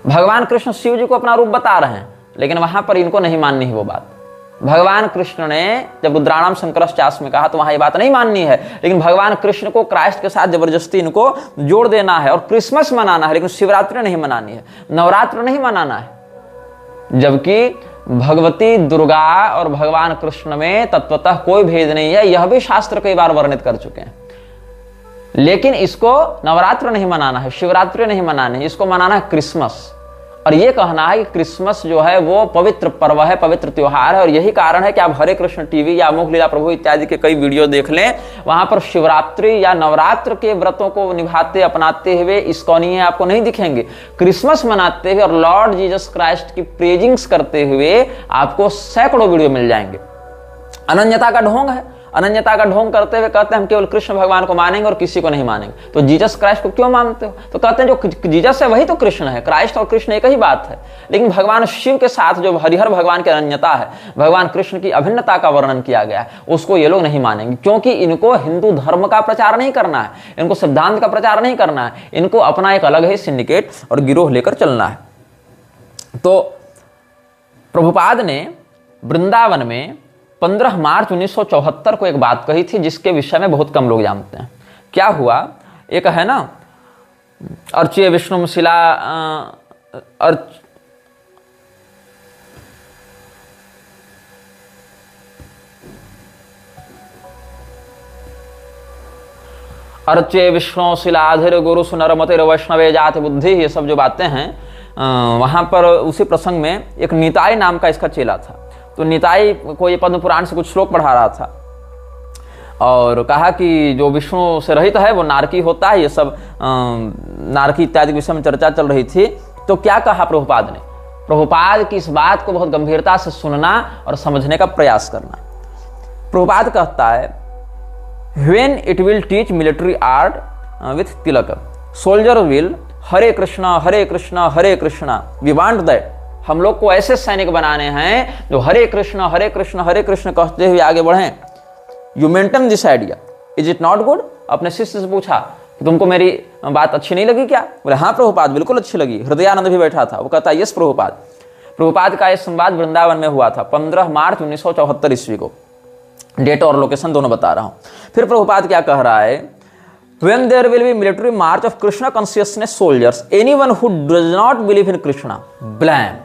भगवान कृष्ण शिव जी को अपना रूप बता रहे हैं, लेकिन वहां पर इनको नहीं माननी है वो बात। भगवान कृष्ण ने जब रुद्राणाम शंकरश्चास्मि में कहा तो वहां ये बात नहीं माननी है, लेकिन भगवान कृष्ण को क्राइस्ट के साथ जबरदस्ती इनको जोड़ देना है और क्रिसमस मनाना है, लेकिन शिवरात्रि नहीं मनानी है, नवरात्र नहीं मनाना है। जबकि भगवती दुर्गा और भगवान कृष्ण में तत्वतः कोई भेद नहीं है, यह भी शास्त्र कई बार वर्णित कर चुके हैं। लेकिन इसको नवरात्र नहीं मनाना है, शिवरात्रि नहीं मनाना है, इसको मनाना है क्रिसमस। और यह कहना है कि क्रिसमस जो है वो पवित्र पर्व है, पवित्र त्योहार है। और यही कारण है कि आप हरे कृष्ण टीवी या अमोघ लीला प्रभु इत्यादि के कई वीडियो देख लें, वहां पर शिवरात्रि या नवरात्र के व्रतों को निभाते अपनाते हुए इस्कॉनीय आपको नहीं दिखेंगे। क्रिसमस मनाते हुए और लॉर्ड जीसस क्राइस्ट की प्रेजिंग्स करते हुए आपको सैकड़ों वीडियो मिल जाएंगे। अनन्यता का ढोंग है, अनन्यता का ढोंग करते हुए कहते हैं हम केवल कृष्ण भगवान को मानेंगे और किसी को नहीं मानेंगे। तो जीसस क्राइस्ट को क्यों मानते हो? तो कहते हैं जो जीसस है वही तो कृष्ण है, क्राइस्ट और कृष्ण एक ही बात है। लेकिन भगवान शिव के साथ जो हरिहर भगवान की अनन्यता है, भगवान कृष्ण की अभिन्नता का वर्णन किया गया है, उसको ये लोग नहीं मानेंगे, क्योंकि इनको हिंदू धर्म का प्रचार नहीं करना है, इनको सिद्धांत का प्रचार नहीं करना है, इनको अपना एक अलग ही सिंडिकेट और गिरोह लेकर चलना है। तो प्रभुपाद ने वृंदावन में 15 मार्च 1974 को एक बात कही थी जिसके विषय में बहुत कम लोग जानते हैं। क्या हुआ, एक है ना अर्च्य विष्णु शिला अर्च्य विष्णु शिलाधिर गुरु सुनरमतिर वैष्णवे जाति बुद्धि, ये सब जो बातें हैं वहां पर उसी प्रसंग में एक निताई नाम का इसका चेला था। तो निताई को ये पद्म पुराण से कुछ श्लोक पढ़ा रहा था और कहा कि जो विष्णु से रहित है वो नारकी होता है। ये सब नारकी इत्यादि विषय में चर्चा चल रही थी। तो क्या कहा प्रभुपाद ने? प्रभुपाद की इस बात को बहुत गंभीरता से सुनना और समझने का प्रयास करना। प्रभुपाद कहता है when it will teach military art with tilak soldier will Hare Krishna Hare Krishna Hare Krishna. We want that, हम लोग को ऐसे सैनिक बनाने हैं जो हरे कृष्ण हरे कृष्ण हरे कृष्ण कहते हुए आगे बढ़ें। You maintain this idea, is it not good? अपने शिष्य से पूछा कि तुमको मेरी बात अच्छी नहीं लगी क्या? बोले हाँ प्रभुपाद बिल्कुल अच्छी लगी। हृदयानंद भी बैठा था, वो कहता यस प्रभुपाद। प्रभुपाद का यह संवाद वृंदावन में हुआ था 15 मार्च 1974 ईस्वी को। डेट और लोकेशन दोनों बता रहा हूं। फिर प्रभुपाद क्या कह रहा है? When there will be military march of Krishna consciousness soldiers, anyone who does not believe in Krishna, blame.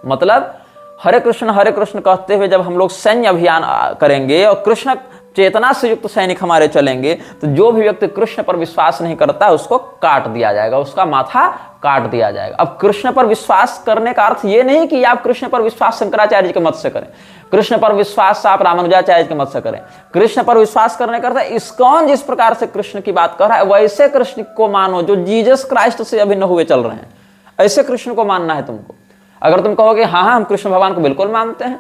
मतलब हरे कृष्ण कहते हुए जब हम लोग सैन्य अभियान करेंगे और कृष्ण चेतना से युक्त सैनिक हमारे चलेंगे, तो जो भी व्यक्ति कृष्ण पर विश्वास नहीं करता उसको काट दिया जाएगा, उसका माथा काट दिया जाएगा। अब कृष्ण पर विश्वास करने का अर्थ ये नहीं कि आप कृष्ण पर विश्वास शंकराचार्य के मत से करें, कृष्ण पर विश्वास आप रामानुजाचार्य के मत से करें। कृष्ण पर विश्वास करने का अर्थ है इस्कॉन जिस प्रकार से कृष्ण की बात कर रहा है वैसे कृष्ण को मानो जो जीसस क्राइस्ट से अभिन्न हुए चल रहे हैं। ऐसे कृष्ण को मानना है तुमको। अगर तुम कहोगे हाँ हम कृष्ण भगवान को बिल्कुल मानते हैं,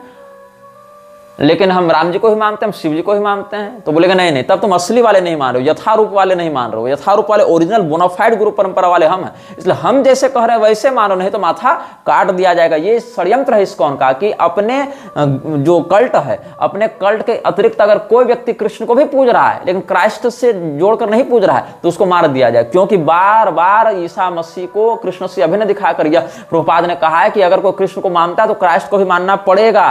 लेकिन हम राम जी को ही मानते हैं, हम शिव जी को ही मानते हैं, तो बोलेगा नहीं तब तुम असली वाले नहीं मान रहे हो, यथारूप वाले नहीं मान रहे हो। यथारूप वाले ओरिजिनल बोनाफाइड गुरु परंपरा वाले हम हैं, इसलिए हम जैसे कह रहे हैं वैसे मानो, नहीं तो माथा काट दिया जाएगा। ये षड्यंत्र है इस्कॉन का कि अपने जो कल्ट है, अपने कल्ट के अतिरिक्त अगर कोई व्यक्ति कृष्ण को भी पूज रहा है लेकिन क्राइस्ट से जोड़कर नहीं पूज रहा है तो उसको मार दिया जाए, क्योंकि बार बार ईसा मसीह को कृष्ण से अभिन्न दिखाकर यह प्रभुपाद ने कहा है कि अगर कोई कृष्ण को मानता है तो क्राइस्ट को भी मानना पड़ेगा।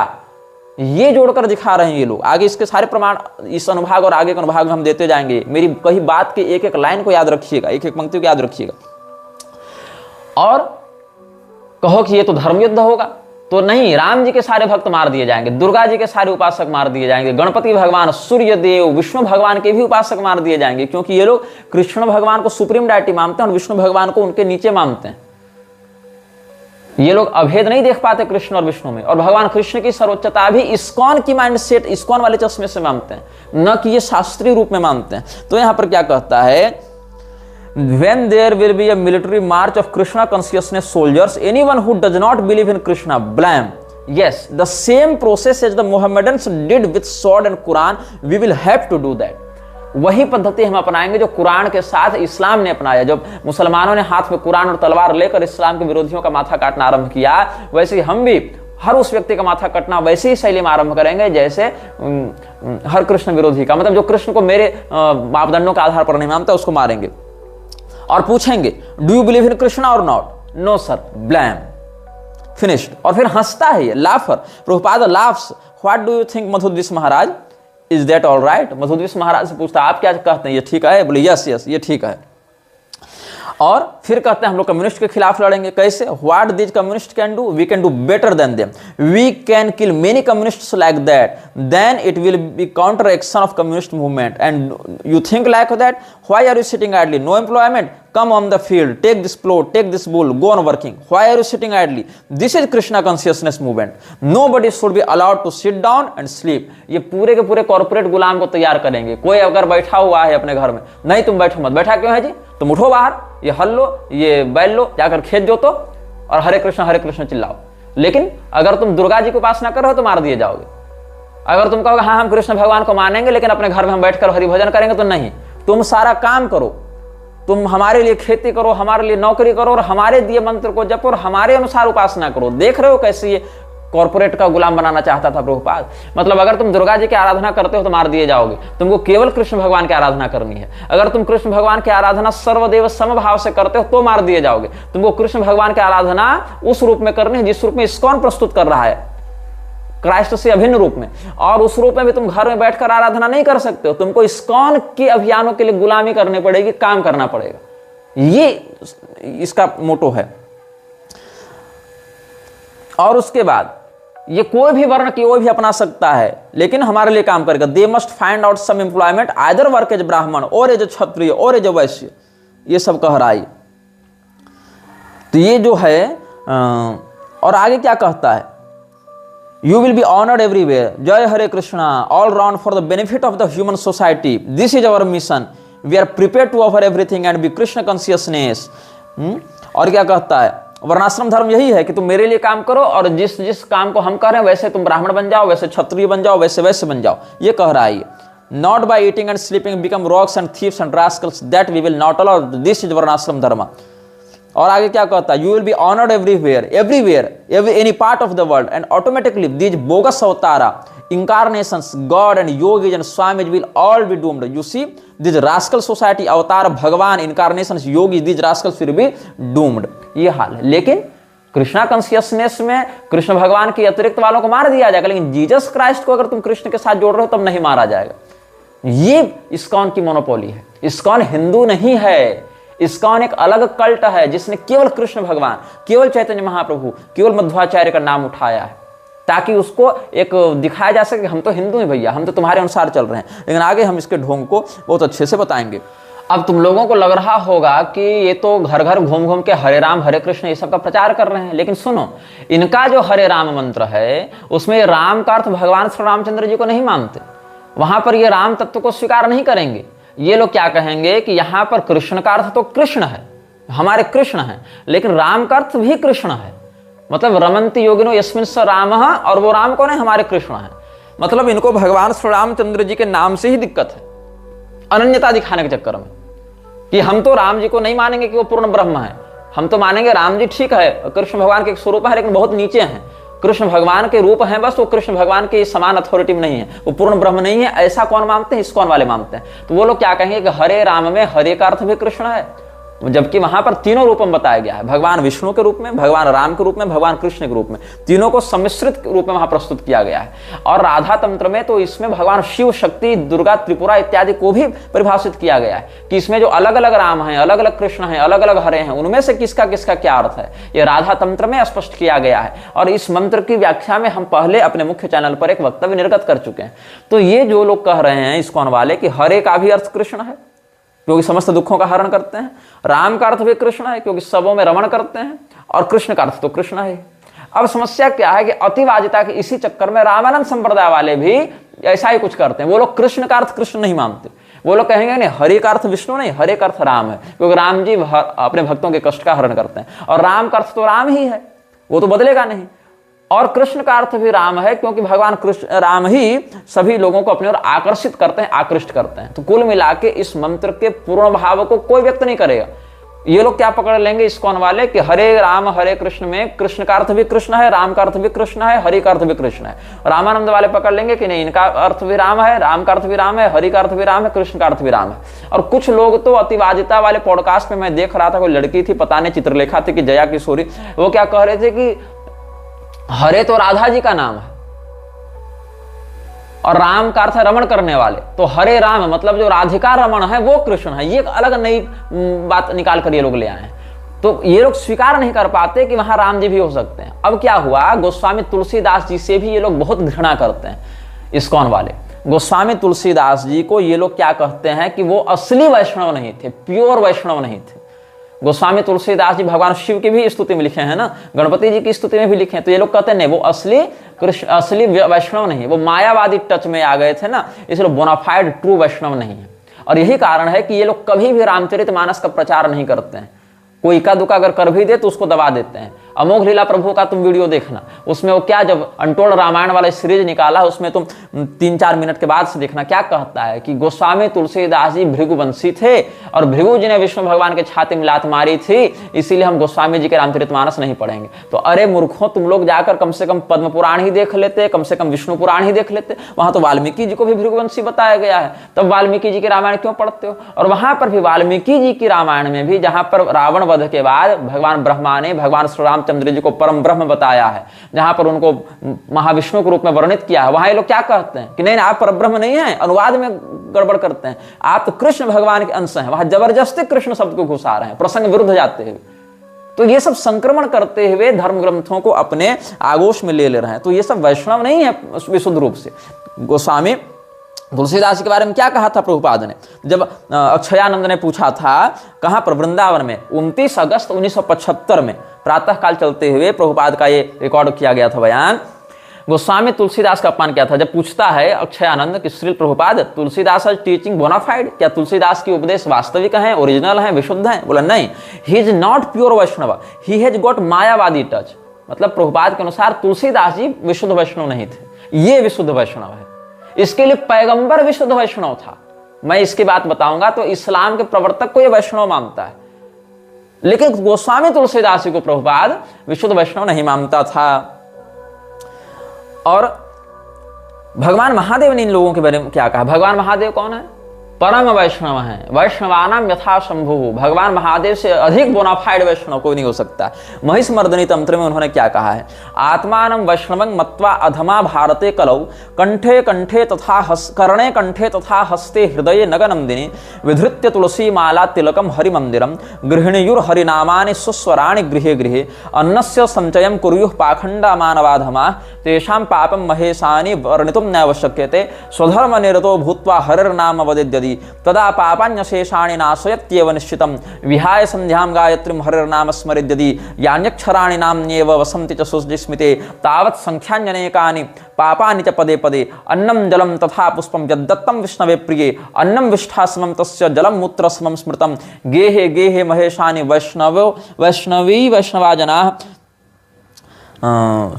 ये जोड़कर दिखा रहे हैं ये लोग। आगे इसके सारे प्रमाण इस अनुभाग और आगे के अनुभाग में हम देते जाएंगे। मेरी कही बात के एक एक लाइन को याद रखिएगा, एक एक पंक्ति को याद रखिएगा। और कहो कि ये तो धर्म युद्ध होगा, तो नहीं, राम जी के सारे भक्त मार दिए जाएंगे, दुर्गा जी के सारे उपासक मार दिए जाएंगे, गणपति भगवान, सूर्य देव, विष्णु भगवान के भी उपासक मार दिए जाएंगे, क्योंकि ये लोग कृष्ण भगवान को सुप्रीम डायटी मानते हैं और विष्णु भगवान को उनके नीचे मानते हैं। ये लोग अभेद नहीं देख पाते कृष्ण और विष्णु में, और भगवान कृष्ण की सर्वोच्चता भी इस्कॉन की माइंडसेट, इस्कॉन वाले चश्मे से मानते हैं, न कि ये शास्त्रीय रूप में मानते हैं। तो यहां पर क्या कहता है, when there will be a military march of Krishna consciousness soldiers, anyone who does not believe in Krishna, blame. Yes, the same process as the Mohammedans did with sword and Quran, we will have to do that. वही पद्धति हम अपनाएंगे जो कुरान के साथ इस्लाम ने अपनाया। जब मुसलमानों ने हाथ में कुरान और तलवार लेकर इस्लाम के विरोधियों का माथा काटना आरंभ किया, वैसे ही हम भी हर उस व्यक्ति का माथा कटना वैसे ही शैली में आरंभ करेंगे जैसे हर कृष्ण विरोधी का, मतलब जो कृष्ण को मेरे मापदंडों के आधार पर नहीं मानता उसको मारेंगे। और पूछेंगे, do you believe in Krishna और not? No sir, blam, finished. और फिर हंसता है ये, laughter, Prabhupada laughs, what do you think Madhudvisha Maharaj, is that all right? Madhudvisha Maharaj से पूछता है, आप क्या कहते हैं, ये ठीक है? बोले यस यस, ये ठीक है। और फिर कहते हैं हम लोग कम्युनिस्ट के खिलाफ लड़ेंगे। कैसे? What this communist can do, we can do better than them, we can kill many communists like that, then it will be counter action of communist movement, and you think like that, why are you sitting idly, no employment, come on the field, take this plot, take this bull, go on working, why are you sitting idly? This is Krishna consciousness movement, nobody should be allowed to sit down and sleep। ये पूरे के पूरे corporate गुलाम को तैयार करेंगे। कोई अगर बैठा हुआ है अपने घर में, नहीं तुम बैठो मत, बैठा क्यों है जी, तुम उठो बाहर, ये हल लो, ये बैल लो, जाकर खेत जोतो और हरे कृष्ण चिल्लाओ। लेकिन अगर तुम दुर्गा जी को उपासना कर रहे हो तो मार दिए जाओगे। अगर तुम कहोगे हाँ हम कृष्ण भगवान को मानेंगे लेकिन अपने घर में हम बैठकर हरि भजन करेंगे, तो नहीं, तुम सारा काम करो, तुम हमारे लिए खेती करो, हमारे लिए नौकरी करो और हमारे दिए मंत्र को जपो और हमारे अनुसार उपासना करो। देख रहे हो कैसे ये कॉर्पोरेट का गुलाम बनाना चाहता था प्रभुपाद। मतलब अगर तुम दुर्गा जी की आराधना करते हो तो मार दिए जाओगे, तुमको केवल कृष्ण भगवान की आराधना करनी है। अगर तुम कृष्ण भगवान की आराधना सर्वदेव समभाव से करते हो तो मार दिए जाओगे। तुमको कृष्ण भगवान की आराधना उस रूप में करनी है जिस रूप में इस्कॉन प्रस्तुत कर रहा है, क्राइस्ट से अभिन्न रूप में, और उस रूप में भी तुम घर में बैठकर आराधना नहीं कर सकते हो। तुमको इस्कॉन के अभियानों के लिए गुलामी करनी पड़ेगी, काम करना पड़ेगा। ये इसका मोटो है। और उसके बाद ये कोई भी वर्ण कोई भी अपना सकता है लेकिन हमारे लिए काम करेगा। They must find out some employment, either work as Brahmin or as क्षत्रिय और एज वैश्य, ये सब कह रहा है। तो ये जो है और आगे क्या कहता है, You will be honored everywhere. Jai Hare Krishna, all round for the benefit of the human society. This is our mission. We are prepared to offer everything and be Krishna consciousness. और क्या कहता है, वर्णाश्रम धर्म यही है कि तुम मेरे लिए काम करो और जिस जिस काम को हम कर रहे हैं वैसे तुम ब्राह्मण बन जाओ, वैसे क्षत्रिय बन जाओ, वैसे वैसे बन जाओ। ये कह रहा है। Not by eating and sleeping become rogues and thieves and rascals, that we will not allow. This is वर्णाश्रम धर्म। और आगे क्या कहता है, you will be honoured everywhere any part of the world and automatically these bogus avatara incarnations, God and yogis and swamis will all be doomed. You see, this rascal society, अवतार भगवान, incarnations, yogis, these rascals will be doomed. ये हाल है। लेकिन Krishna consciousness में कृष्ण भगवान के अतिरिक्त वालों को मार दिया जाएगा, लेकिन जीसस क्राइस्ट को अगर तुम कृष्ण के साथ जोड़ रहे हो तब नहीं मारा जाएगा। ये इस्कॉन की मोनोपोली है। इस्कॉन हिंदू नहीं है, इस्कॉन एक अलग कल्ट है जिसने केवल कृष्ण भगवान, केवल चैतन्य महाप्रभु, केवल मध्वाचार्य का नाम उठाया है ताकि उसको एक दिखाया जा सके हम तो हिंदू हैं भैया, हम तो तुम्हारे अनुसार चल रहे हैं। लेकिन आगे हम इसके ढोंग को बहुत अच्छे से बताएंगे। अब तुम लोगों को लग रहा होगा कि ये तो घर घर घूम घूम के हरे राम हरे कृष्ण ये सब का प्रचार कर रहे हैं, लेकिन सुनो, इनका जो हरे राम मंत्र है उसमें राम का अर्थ भगवान श्री रामचंद्र जी को नहीं मानते। वहां पर ये राम तत्व को स्वीकार नहीं करेंगे। ये लोग क्या कहेंगे कि यहां पर कृष्ण का अर्थ तो कृष्ण है, हमारे कृष्ण है, लेकिन राम का अर्थ भी कृष्ण है। मतलब रमंती योगिनो यस्मिन् स रामः, और वो राम कौन है, हमारे कृष्ण है। मतलब इनको भगवान श्री रामचंद्र जी के नाम से ही दिक्कत है, अनन्यता दिखाने के चक्कर में, कि हम तो राम जी को नहीं मानेंगे कि वो पूर्ण ब्रह्म है, हम तो मानेंगे राम जी ठीक है, कृष्ण भगवान के एक स्वरूप है लेकिन बहुत नीचे हैं, कृष्ण भगवान के रूप हैं बस, वो कृष्ण भगवान के समान अथॉरिटी में नहीं है, वो पूर्ण ब्रह्म नहीं है। ऐसा कौन मानते हैं, इस्कॉन वाले मानते हैं। तो वो लोग क्या कहेंगे कि हरे राम में हरे का अर्थ भी कृष्ण है जबकि वहां पर तीनों रूप में बताया गया है, भगवान विष्णु के रूप में, भगवान राम के रूप में, भगवान कृष्ण के रूप में, तीनों को सम्मिश्रित रूप में वहां प्रस्तुत किया गया है। और राधा तंत्र में तो इसमें भगवान शिव, शक्ति, दुर्गा, त्रिपुरा इत्यादि को भी परिभाषित किया गया है कि इसमें जो अलग अलग राम हैं, अलग अलग कृष्ण हैं, अलग अलग हरे हैं, उनमें से किसका किसका क्या अर्थ है, यह राधा तंत्र में स्पष्ट किया गया है। और इस मंत्र की व्याख्या में हम पहले अपने मुख्य चैनल पर एक वक्तव्य निर्गत कर चुके हैं। तो ये जो लोग कह रहे हैं इस्कॉन वाले कि हरे का भी अर्थ कृष्ण है क्योंकि समस्त दुखों का हरण करते हैं, राम का अर्थ भी कृष्ण है क्योंकि सबों में रमण करते हैं, और कृष्ण का अर्थ तो कृष्ण है। अब समस्या क्या है कि अतिवादिता के इसी चक्कर में रामानंद संप्रदाय वाले भी ऐसा ही कुछ करते हैं। वो लोग कृष्ण का अर्थ कृष्ण नहीं मानते, वो लोग कहेंगे नहीं हरि का अर्थ विष्णु नहीं, हरे का अर्थ राम है क्योंकि राम जी अपने भक्तों के कष्ट का हरण करते हैं, और राम का अर्थ तो राम ही है, वो तो बदलेगा नहीं। और कृष्ण का अर्थ भी राम है क्योंकि भगवान कृष्ण राम ही सभी लोगों को अपनी ओर आकर्षित करते हैं, आकृष्ट करते हैं। तो कुल मिला के इस मंत्र के पूर्ण भाव को कोई व्यक्त नहीं करेगा। ये लोग क्या पकड़ लेंगे इस्कॉन वाले कि हरे राम हरे कृष्ण में कृष्ण का अर्थ भी कृष्ण है, राम का अर्थ भी कृष्ण है, हरि का अर्थ भी कृष्ण है। रामानंद वाले पकड़ लेंगे कि नहीं, इनका अर्थ भी राम है, राम का अर्थ भी राम है, हरि का अर्थ भी राम है, कृष्ण का अर्थ भी राम है। और कुछ लोग तो अतिवादिता वाले पॉडकास्ट में मैं देख रहा था, कोई लड़की थी, पता नहीं चित्रलेखा थी कि जया किशोरी, वो क्या कह रहे थे कि हरे तो राधा जी का नाम है और राम का अर्थ है रमण करने वाले, तो हरे राम मतलब जो राधिका रमण है वो कृष्ण है। ये एक अलग नई बात निकाल कर ये लोग ले आए हैं। तो ये लोग स्वीकार नहीं कर पाते कि वहां राम जी भी हो सकते हैं। अब क्या हुआ, गोस्वामी तुलसीदास जी से भी ये लोग बहुत घृणा करते हैं इस्कॉन वाले। गोस्वामी तुलसीदास जी को ये लोग क्या कहते हैं कि वो असली वैष्णव नहीं थे, प्योर वैष्णव नहीं थे। गोस्वामी तुलसीदास जी भगवान शिव की भी स्तुति में लिखे हैं ना, गणपति जी की स्तुति में भी लिखे हैं। तो ये लोग कहते हैं नहीं, वो असली वैष्णव नहीं है, वो मायावादी टच में आ गए थे ना, इसलिए बोनाफाइड ट्रू वैष्णव नहीं है। और यही कारण है कि ये लोग कभी भी रामचरितमानस का प्रचार नहीं करते हैं। कोई इक्का दुक्का अगर कर भी दे तो उसको दबा देते हैं। अमोघ लीला प्रभु का तुम वीडियो देखना, उसमें वो क्या जब अनटोल्ड रामायण वाला सीरीज निकाला, उसमें तुम 3-4 मिनट के बाद से देखना क्या कहता है कि गोस्वामी तुलसीदास जी भृगुवंशी थे और भृगु जी ने विष्णु भगवान के छाती में लात मारी थी, इसीलिए हम गोस्वामी जी के रामचरितमानस नहीं पढ़ेंगे। तो अरे मूर्खों, तुम लोग जाकर कम से कम पद्म पुराण ही देख लेते, कम से कम विष्णु पुराण ही देख लेते। वहां तो वाल्मीकि जी को भी भृगुवंशी बताया गया है, तब वाल्मीकि जी के रामायण क्यों पढ़ते हो? और वहां पर भी वाल्मीकि जी की रामायण में भी, जहां पर रावण वध के बाद भगवान ब्रह्मा ने भगवान श्री रामचंद्र जी को परम ब्रह्म बताया है, जहां पर उनको महाविष्णु के रूप में वर्णित किया है, वहां ये लोग क्या कहते हैं कि नहीं आप परब्रह्म नहीं है, अनुवाद में गड़बड़ करते हैं, आप तो कृष्ण भगवान के अंश हैं। वहां जबरदस्ती कृष्ण शब्द को घुसा रहे हैं, प्रसंग विरुद्ध जाते हुए। तो ये सब संक्रमण करते हुए धर्म ग्रंथों को अपने आगोश में ले रहे हैं। तो ये सब वैष्णव नहीं है विशुद्ध रूप से। गोस्वामी तुलसीदास के बारे में क्या कहा था प्रभुपाद ने, जब अक्षयानंद ने पूछा था कहां पर, वृंदावन में 29 अगस्त 1975 में प्रातः काल चलते हुए प्रभुपाद का ये रिकॉर्ड किया गया था बयान। गोस्वामी तुलसीदास का अपमान किया था। जब पूछता है अक्षयानंद कि श्रील प्रभुपाद, तुलसीदास टीचिंग बोनाफाइड, क्या तुलसीदास की उपदेश वास्तविक हैं, ओरिजिनल हैं, विशुद्ध हैं? बोला नहीं, he is not pure Vaishnava, he has got Mayavadi touch. मतलब प्रभुपाद के अनुसार तुलसीदास जी विशुद्ध वैष्णव नहीं थे, ये विशुद्ध वैष्णव है। इसके लिए पैगंबर विशुद्ध वैष्णव था। मैं इसकी बात बताऊंगा। तो इस्लाम के प्रवर्तक को यह वैष्णव मानता है, लेकिन गोस्वामी तुलसीदास जी को प्रभुपाद विशुद्ध वैष्णव नहीं मानता था। और भगवान महादेव ने इन लोगों के बारे में क्या कहा? भगवान महादेव कौन है? परम वैष्णव हैं, वैष्णवानाम यथा शंभु। भगवान महादेव से अधिक बोनाफाइड वैष्णव कोई नहीं हो सकता। महिषमर्दनी तंत्र में उन्होंने क्या कहा है? आत्मानं वैष्णवं मत्वा अधमा भारते कलौ कंठे कंठे तथा कर्णे कंठे तथा हस्ते हृदये नगनंदिनी विधृत्य तुलसी माला तिलकम हरिमंदिरम गृहिणीयुर हरिनामानि सुस्वराणि गृहे गृहे अन्नस्य संचयं कुर्युः पाखंडा मानवाधमा तेषां पापं महेशानि वर्णितुं नैव शक्यते स्वधर्म निरतो भूत्वा हरिर्नाम वदेद्यदि तदा पापान्यशेषाणि नाशयत्येव निश्चितं विहाय संध्यां गायत्रीं हरिर्नाम स्मरेद्यदि यान्यक्षराणि नाम्न्येव वसन्ति च सुस्मृते तावत् संख्यान्यनेकानि पापानि च पदे पदे अन्नं जलं तथा पुष्पं यद्दत्तं विष्णवे प्रिये अन्नं विष्ठासमं तस्य जलं मूत्रसमं स्मृतं गेहे गेहे महेशानि वैष्णवा जनाः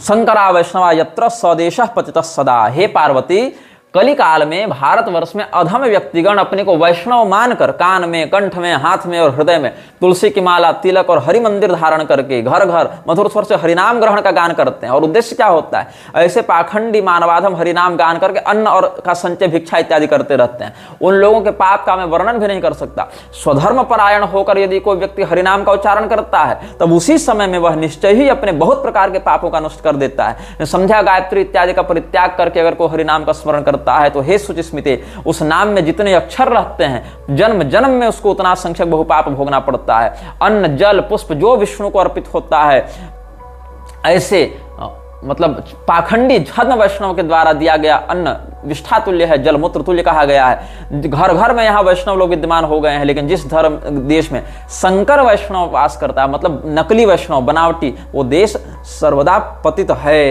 शंकरा वैष्णवा यत्र स्वदेशः पतितः सदा। हे पार्वती, कली काल में भारतवर्ष में अधम व्यक्तिगण अपने को वैष्णव मानकर कान में, कंठ में, हाथ में और हृदय में तुलसी की माला, तिलक और हरि मंदिर धारण करके घर घर मधुर स्वर से हरिनाम ग्रहण का गान करते हैं। और उद्देश्य क्या होता है? ऐसे पाखंडी मानवाधम हरिनाम गान करके अन्न और का संचय, भिक्षा इत्यादि करते रहते हैं। उन लोगों के पाप का मैं वर्णन भी नहीं कर सकता। स्वधर्म परायण होकर यदि कोई व्यक्ति हरिनाम का उच्चारण करता है तब उसी समय में वह निश्चय ही अपने बहुत प्रकार के पापों का नष्ट कर देता है। संध्या, गायत्री इत्यादि का परित्याग करके अगर कोई हरिनाम का स्मरण करता है तो हे शुचि स्मिते, उस नाम में जितने अक्षर रहते हैं जन्म जन्म में उसको उतना संख्यक बहुपाप भोगना पड़ता है। अन्न, जल, पुष्प जो विष्णु को अर्पित होता है, ऐसे मतलब पाखंडी छद्म वैष्णव के द्वारा दिया गया अन्न विष्ठा तुल्य है, जल मूत्र तुल्य कहा गया है। घर घर में यहाँ वैष्णव लोग विद्यमान हो गए हैं, लेकिन जिस धर्म देश में संकर वैष्णव वास करता है, मतलब नकली वैष्णव, बनावटी, वो देश सर्वदा पतित है।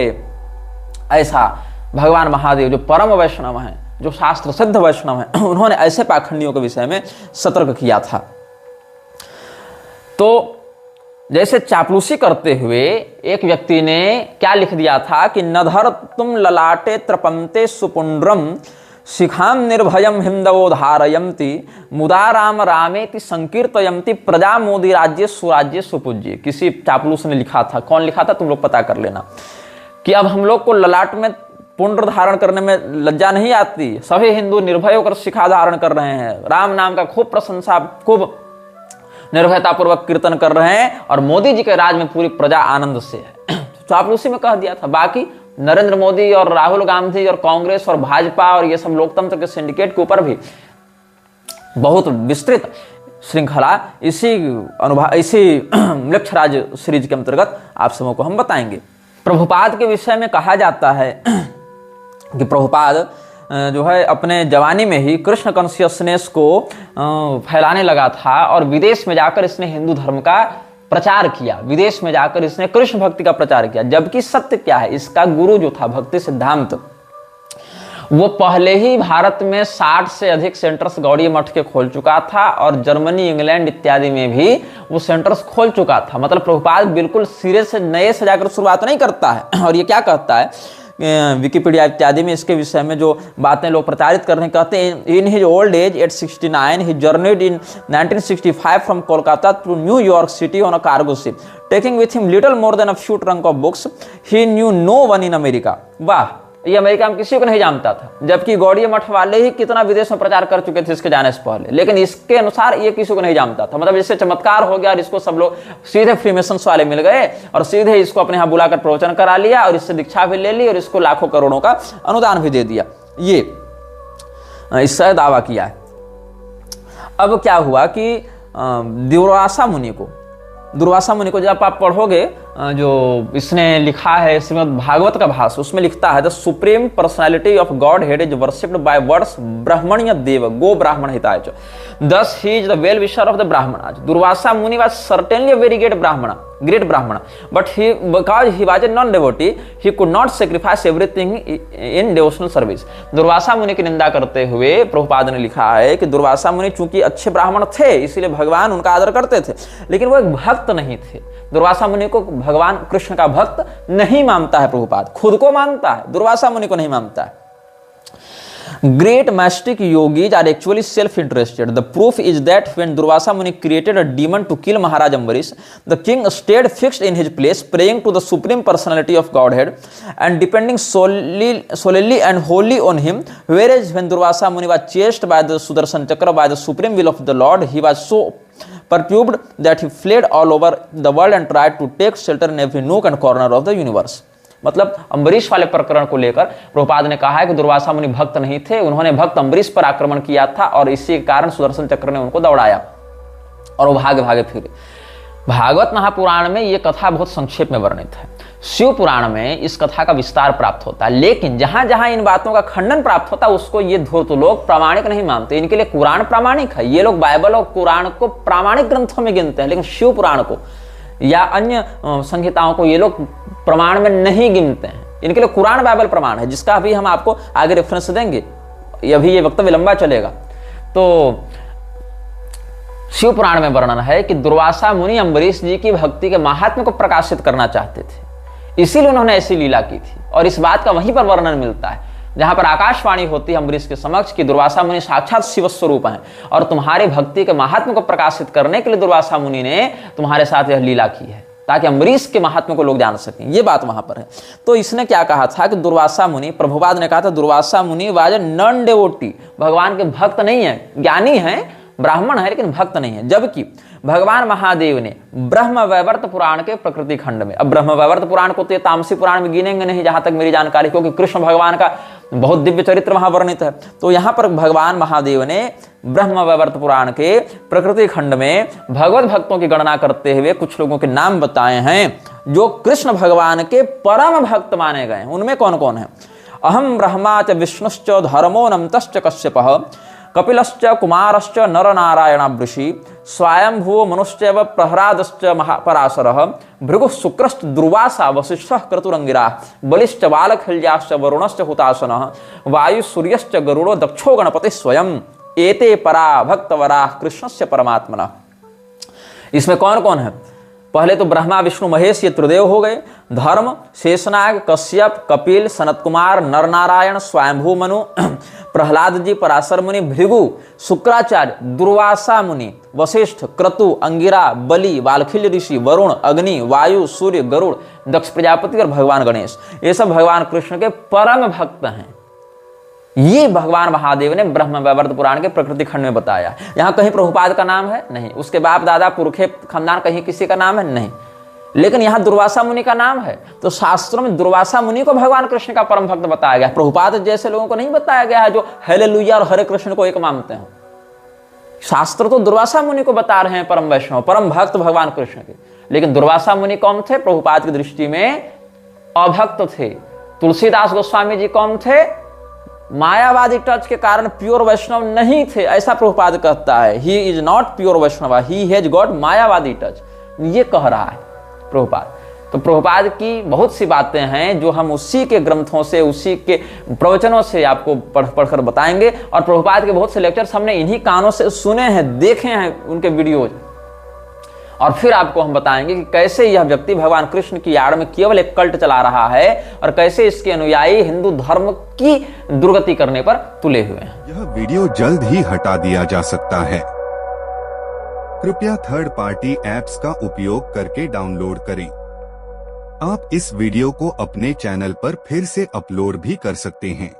ऐसा भगवान महादेव जो परम वैष्णव हैं, जो शास्त्र सिद्ध वैष्णव हैं, उन्होंने ऐसे पाखंडियों के विषय में सतर्क किया था। तो जैसे चापलूसी करते हुए एक व्यक्ति ने क्या लिख दिया था कि नधर तुम ललाटे त्रपंते सुपुंड्रम शिखाम निर्भयम हिंदवो धारयंती मुदा राम रामेति संकीर्तयंती प्रजा मोदी राज्य सुराज्य सुपूज्य। किसी चापलूस ने लिखा था, कौन लिखा था तुम लोग पता कर लेना, कि अब हम लोग को ललाट में पुंड्र धारण करने में लज्जा नहीं आती, सभी हिंदू निर्भय होकर शिखा धारण कर रहे हैं, राम नाम का खूब प्रशंसा, खूब निर्भयता पूर्वक कीर्तन कर रहे हैं, और मोदी जी के राज में पूरी प्रजा आनंद से है। चापलूसी में कह दिया था। बाकी नरेंद्र मोदी और राहुल गांधी और कांग्रेस और भाजपा और ये सब लोकतंत्र के सिंडिकेट के ऊपर भी बहुत विस्तृत श्रृंखला इसी मृक्षराज सीरीज के अंतर्गत आप सबों को हम बताएंगे। प्रभुपाद के विषय में कहा जाता है कि प्रभुपाद जो है अपने जवानी में ही कृष्ण कॉन्शियसनेस को फैलाने लगा था, और विदेश में जाकर इसने हिंदू धर्म का प्रचार किया, विदेश में जाकर इसने कृष्ण भक्ति का प्रचार किया। जबकि सत्य क्या है, इसका गुरु जो था भक्ति सिद्धांत, वो पहले ही भारत में 60 से अधिक सेंटर्स गौड़ीय मठ के खोल चुका था, और जर्मनी, इंग्लैंड इत्यादि में भी वो सेंटर्स खोल चुका था। मतलब प्रभुपाद बिल्कुल सिरे से नए से जाकर शुरुआत नहीं करता है। और ये क्या कहता है विकिपीडिया इत्यादि में इसके विषय में जो बातें लोग प्रचारित कर रहे हैं, कहते हैं in his old age at 69 he journeyed in 1965 from Kolkata to New York City on a cargo ship taking with him little more than a few trunk of books he knew no one in America. वाह, ये America में किसी को नहीं जानता था, जबकि गौड़ीय मठ वाले ही कितना विदेश में प्रचार कर चुके थे इसके जाने से पहले, लेकिन इसके अनुसार ये किसी को नहीं जानता था। मतलब इससे चमत्कार हो गया और इसको सब लोग सीधे फ्रीमेसन्स वाले मिल गए और सीधे इसको अपने यहाँ बुलाकर प्रवचन करा लिया और इससे दीक्षा भी ले ली और इसको लाखों करोड़ों का अनुदान भी दे दिया। ये इससे दावा किया है। अब क्या हुआ कि दुर्वासा मुनि को जब आप पढ़ोगे, जो इसने लिखा है श्रीमद् भागवत का भाष्य, उसमें लिखता है the supreme personality of Godhead is worshipped by words brahmanya deva go brahmana hitaya cha thus he is the well wisher of the brahmanas. Durvasa Muni was certainly a very great brahmana but because he was a non-devotee he could not sacrifice everything in devotional service। Durvasa मुनि की निंदा करते हुए प्रभुपाद ने लिखा है कि दुर्वासा मुनि चूंकि अच्छे ब्राह्मण थे इसीलिए भगवान उनका आदर करते थे, लेकिन वो एक भक्त नहीं थे। दुर्वासा मुनि को भगवान कृष्ण का भक्त नहीं मानता है प्रभुपाद, खुद को मानता है, दुर्वासा मुनि को नहीं मानता है। Great mastic yogis are actually self-interested. The proof is that when Durvasa Muni created a demon to kill Maharaj Ambarish, the king stayed fixed in his place, praying to the supreme personality of Godhead and depending solely and wholly on him. Whereas when Durvasa Muni was chased by the Sudarshan Chakra by the supreme will of the Lord, he was so perturbed that he fled all over the world and tried to take shelter in every nook and corner of the universe। मतलब अम्बरीश वाले प्रकरण को लेकर प्रभुपाद ने कहा है कि दुर्वासा मुनि भक्त नहीं थे, उन्होंने भक्त अम्बरीश पर आक्रमण किया था और इसी के कारण सुदर्शन चक्र ने उनको दौड़ाया और वो भागे फिरे। भागवत महापुराण में ये कथा बहुत संक्षेप में वर्णित है, शिव पुराण में इस कथा का विस्तार प्राप्त होता है, लेकिन जहां जहां इन बातों का खंडन प्राप्त होता है उसको ये धूर्त लोग प्रामाणिक नहीं मानते। इनके लिए कुरान प्रामाणिक है, ये लोग बाइबल और कुरान को प्रामाणिक ग्रंथों में गिनते हैं, लेकिन शिव पुराण को या अन्य संहिताओं को ये लोग प्रमाण में नहीं गिनते हैं। इनके लिए कुरान बाइबल प्रमाण है, जिसका अभी हम आपको आगे रेफरेंस देंगे, अभी ये वक्तव्य लंबा चलेगा। तो शिव पुराण में वर्णन है कि दुर्वासा मुनि अम्बरीश जी की भक्ति के महात्म्य को प्रकाशित करना चाहते थे, इसीलिए उन्होंने ऐसी लीला की थी और इस बात का वहीं पर वर्णन मिलता है। जहां पर आकाशवाणी होती है अम्बरीश के समक्ष कि दुर्वासा मुनि साक्षात शिव स्वरूप हैं और तुम्हारी भक्ति के महात्म को प्रकाशित करने के लिए दुर्वासा मुनि ने तुम्हारे साथ यह लीला की है, ताकि अम्बरीश के महात्म्य को लोग जान सकें। ये बात वहां पर है। तो इसने क्या कहा था कि दुर्वासा मुनि, प्रभुपाद ने कहा था Durvasa Muni was a non devotee, भगवान के भक्त नहीं है, ज्ञानी है, ब्राह्मण है लेकिन भक्त नहीं है। जबकि भगवान महादेव ने ब्रह्म वैवर्त पुराण के प्रकृति खंड में, अब ब्रह्म वैवर्त पुराण को तो ये तामसी पुराण में गिनेंगे नहीं जहां तक मेरी जानकारी, क्योंकि कृष्ण भगवान का बहुत दिव्य चरित्र वहां वर्णित है। तो यहां पर भगवान महादेव ने ब्रह्म वैवर्त पुराण के प्रकृति खंड में भगवत भक्तों की गणना करते हुए कुछ लोगों के नाम बताए हैं जो कृष्ण भगवान के परम भक्त माने गए हैं। उनमें कौन कौन है? अहम ब्रह्मा च विष्णुश्च धर्मो नमतश्च कश्यपः कपिलश्च कुमारश्च नरनारायणावृषि स्वयंभुवो मनुश्चैव प्रह्लादश्च महापराशरः भृगुः शुक्रश्च दुर्वासा वसिष्ठः क्रतुरंगिराः बलिश्च बालखिल्याश्च वरुणश्च हुतासनः वायु सूर्यश्च गरुड़ो दक्षो गणपतिः स्वयं एते परा भक्तवराः कृष्णस्य परमात्मनः। इसमें कौन कौन है? पहले तो ब्रह्मा विष्णु महेश ये त्रिदेव हो गए। धर्म शेषनाग कश्यप कपिल सनत कुमार नरनारायण स्वयंभू मनु प्रहलाद जी पराशर मुनि भृगु शुक्राचार्य दुर्वासा मुनि वशिष्ठ क्रतु अंगिरा बलि वाल्खिल्य ऋषि वरुण अग्नि वायु सूर्य गरुड़ दक्ष प्रजापति और भगवान गणेश, ये सब भगवान कृष्ण के परम भक्त हैं। ये भगवान महादेव ने ब्रह्म वैवर्त पुराण के प्रकृति खंड में बताया। यहां कहीं प्रभुपाद का नाम है नहीं, उसके बाप दादा पुरखे खानदान कहीं किसी का नाम है नहीं, लेकिन यहां दुर्वासा मुनि का नाम है। तो शास्त्रों में दुर्वासा मुनि को भगवान कृष्ण का परम भक्त बताया गया, प्रभुपाद जैसे लोगों को नहीं बताया गया है जो हालेलुया और हरे कृष्ण को एक मानते हैं। शास्त्र तो दुर्वासा मुनि को बता रहे हैं परम वैष्णव परम भक्त भगवान कृष्ण के, लेकिन दुर्वासा मुनि कौन थे? प्रभुपाद की दृष्टि में अभक्त थे। तुलसीदास गोस्वामी जी कौन थे? मायावादी टच के कारण प्योर वैष्णव नहीं थे, ऐसा प्रभुपाद कहता है। He is not pure Vaishnava, he has got Mayavadi touch, ये कह रहा है प्रभुपाद। तो प्रभुपाद की बहुत सी बातें हैं जो हम उसी के ग्रंथों से उसी के प्रवचनों से आपको पढ़कर बताएंगे, और प्रभुपाद के बहुत से लेक्चर्स हमने इन्हीं कानों से सुने हैं, देखे हैं उनके वीडियोज, और फिर आपको हम बताएंगे कि कैसे यह व्यक्ति भगवान कृष्ण की आड़ में केवल एक कल्ट चला रहा है और कैसे इसके अनुयायी हिंदू धर्म की दुर्गति करने पर तुले हुए हैं। यह वीडियो जल्द ही हटा दिया जा सकता है, कृपया थर्ड पार्टी ऐप्स का उपयोग करके डाउनलोड करें। आप इस वीडियो को अपने चैनल पर फिर से अपलोड भी कर सकते हैं।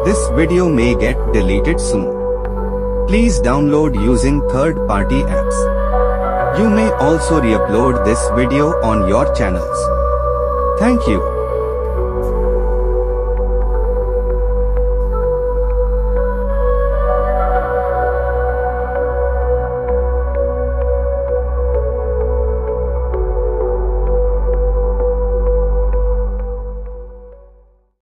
This video may get deleted soon. Please download using third-party apps. You may also re-upload this video on your channels. Thank you.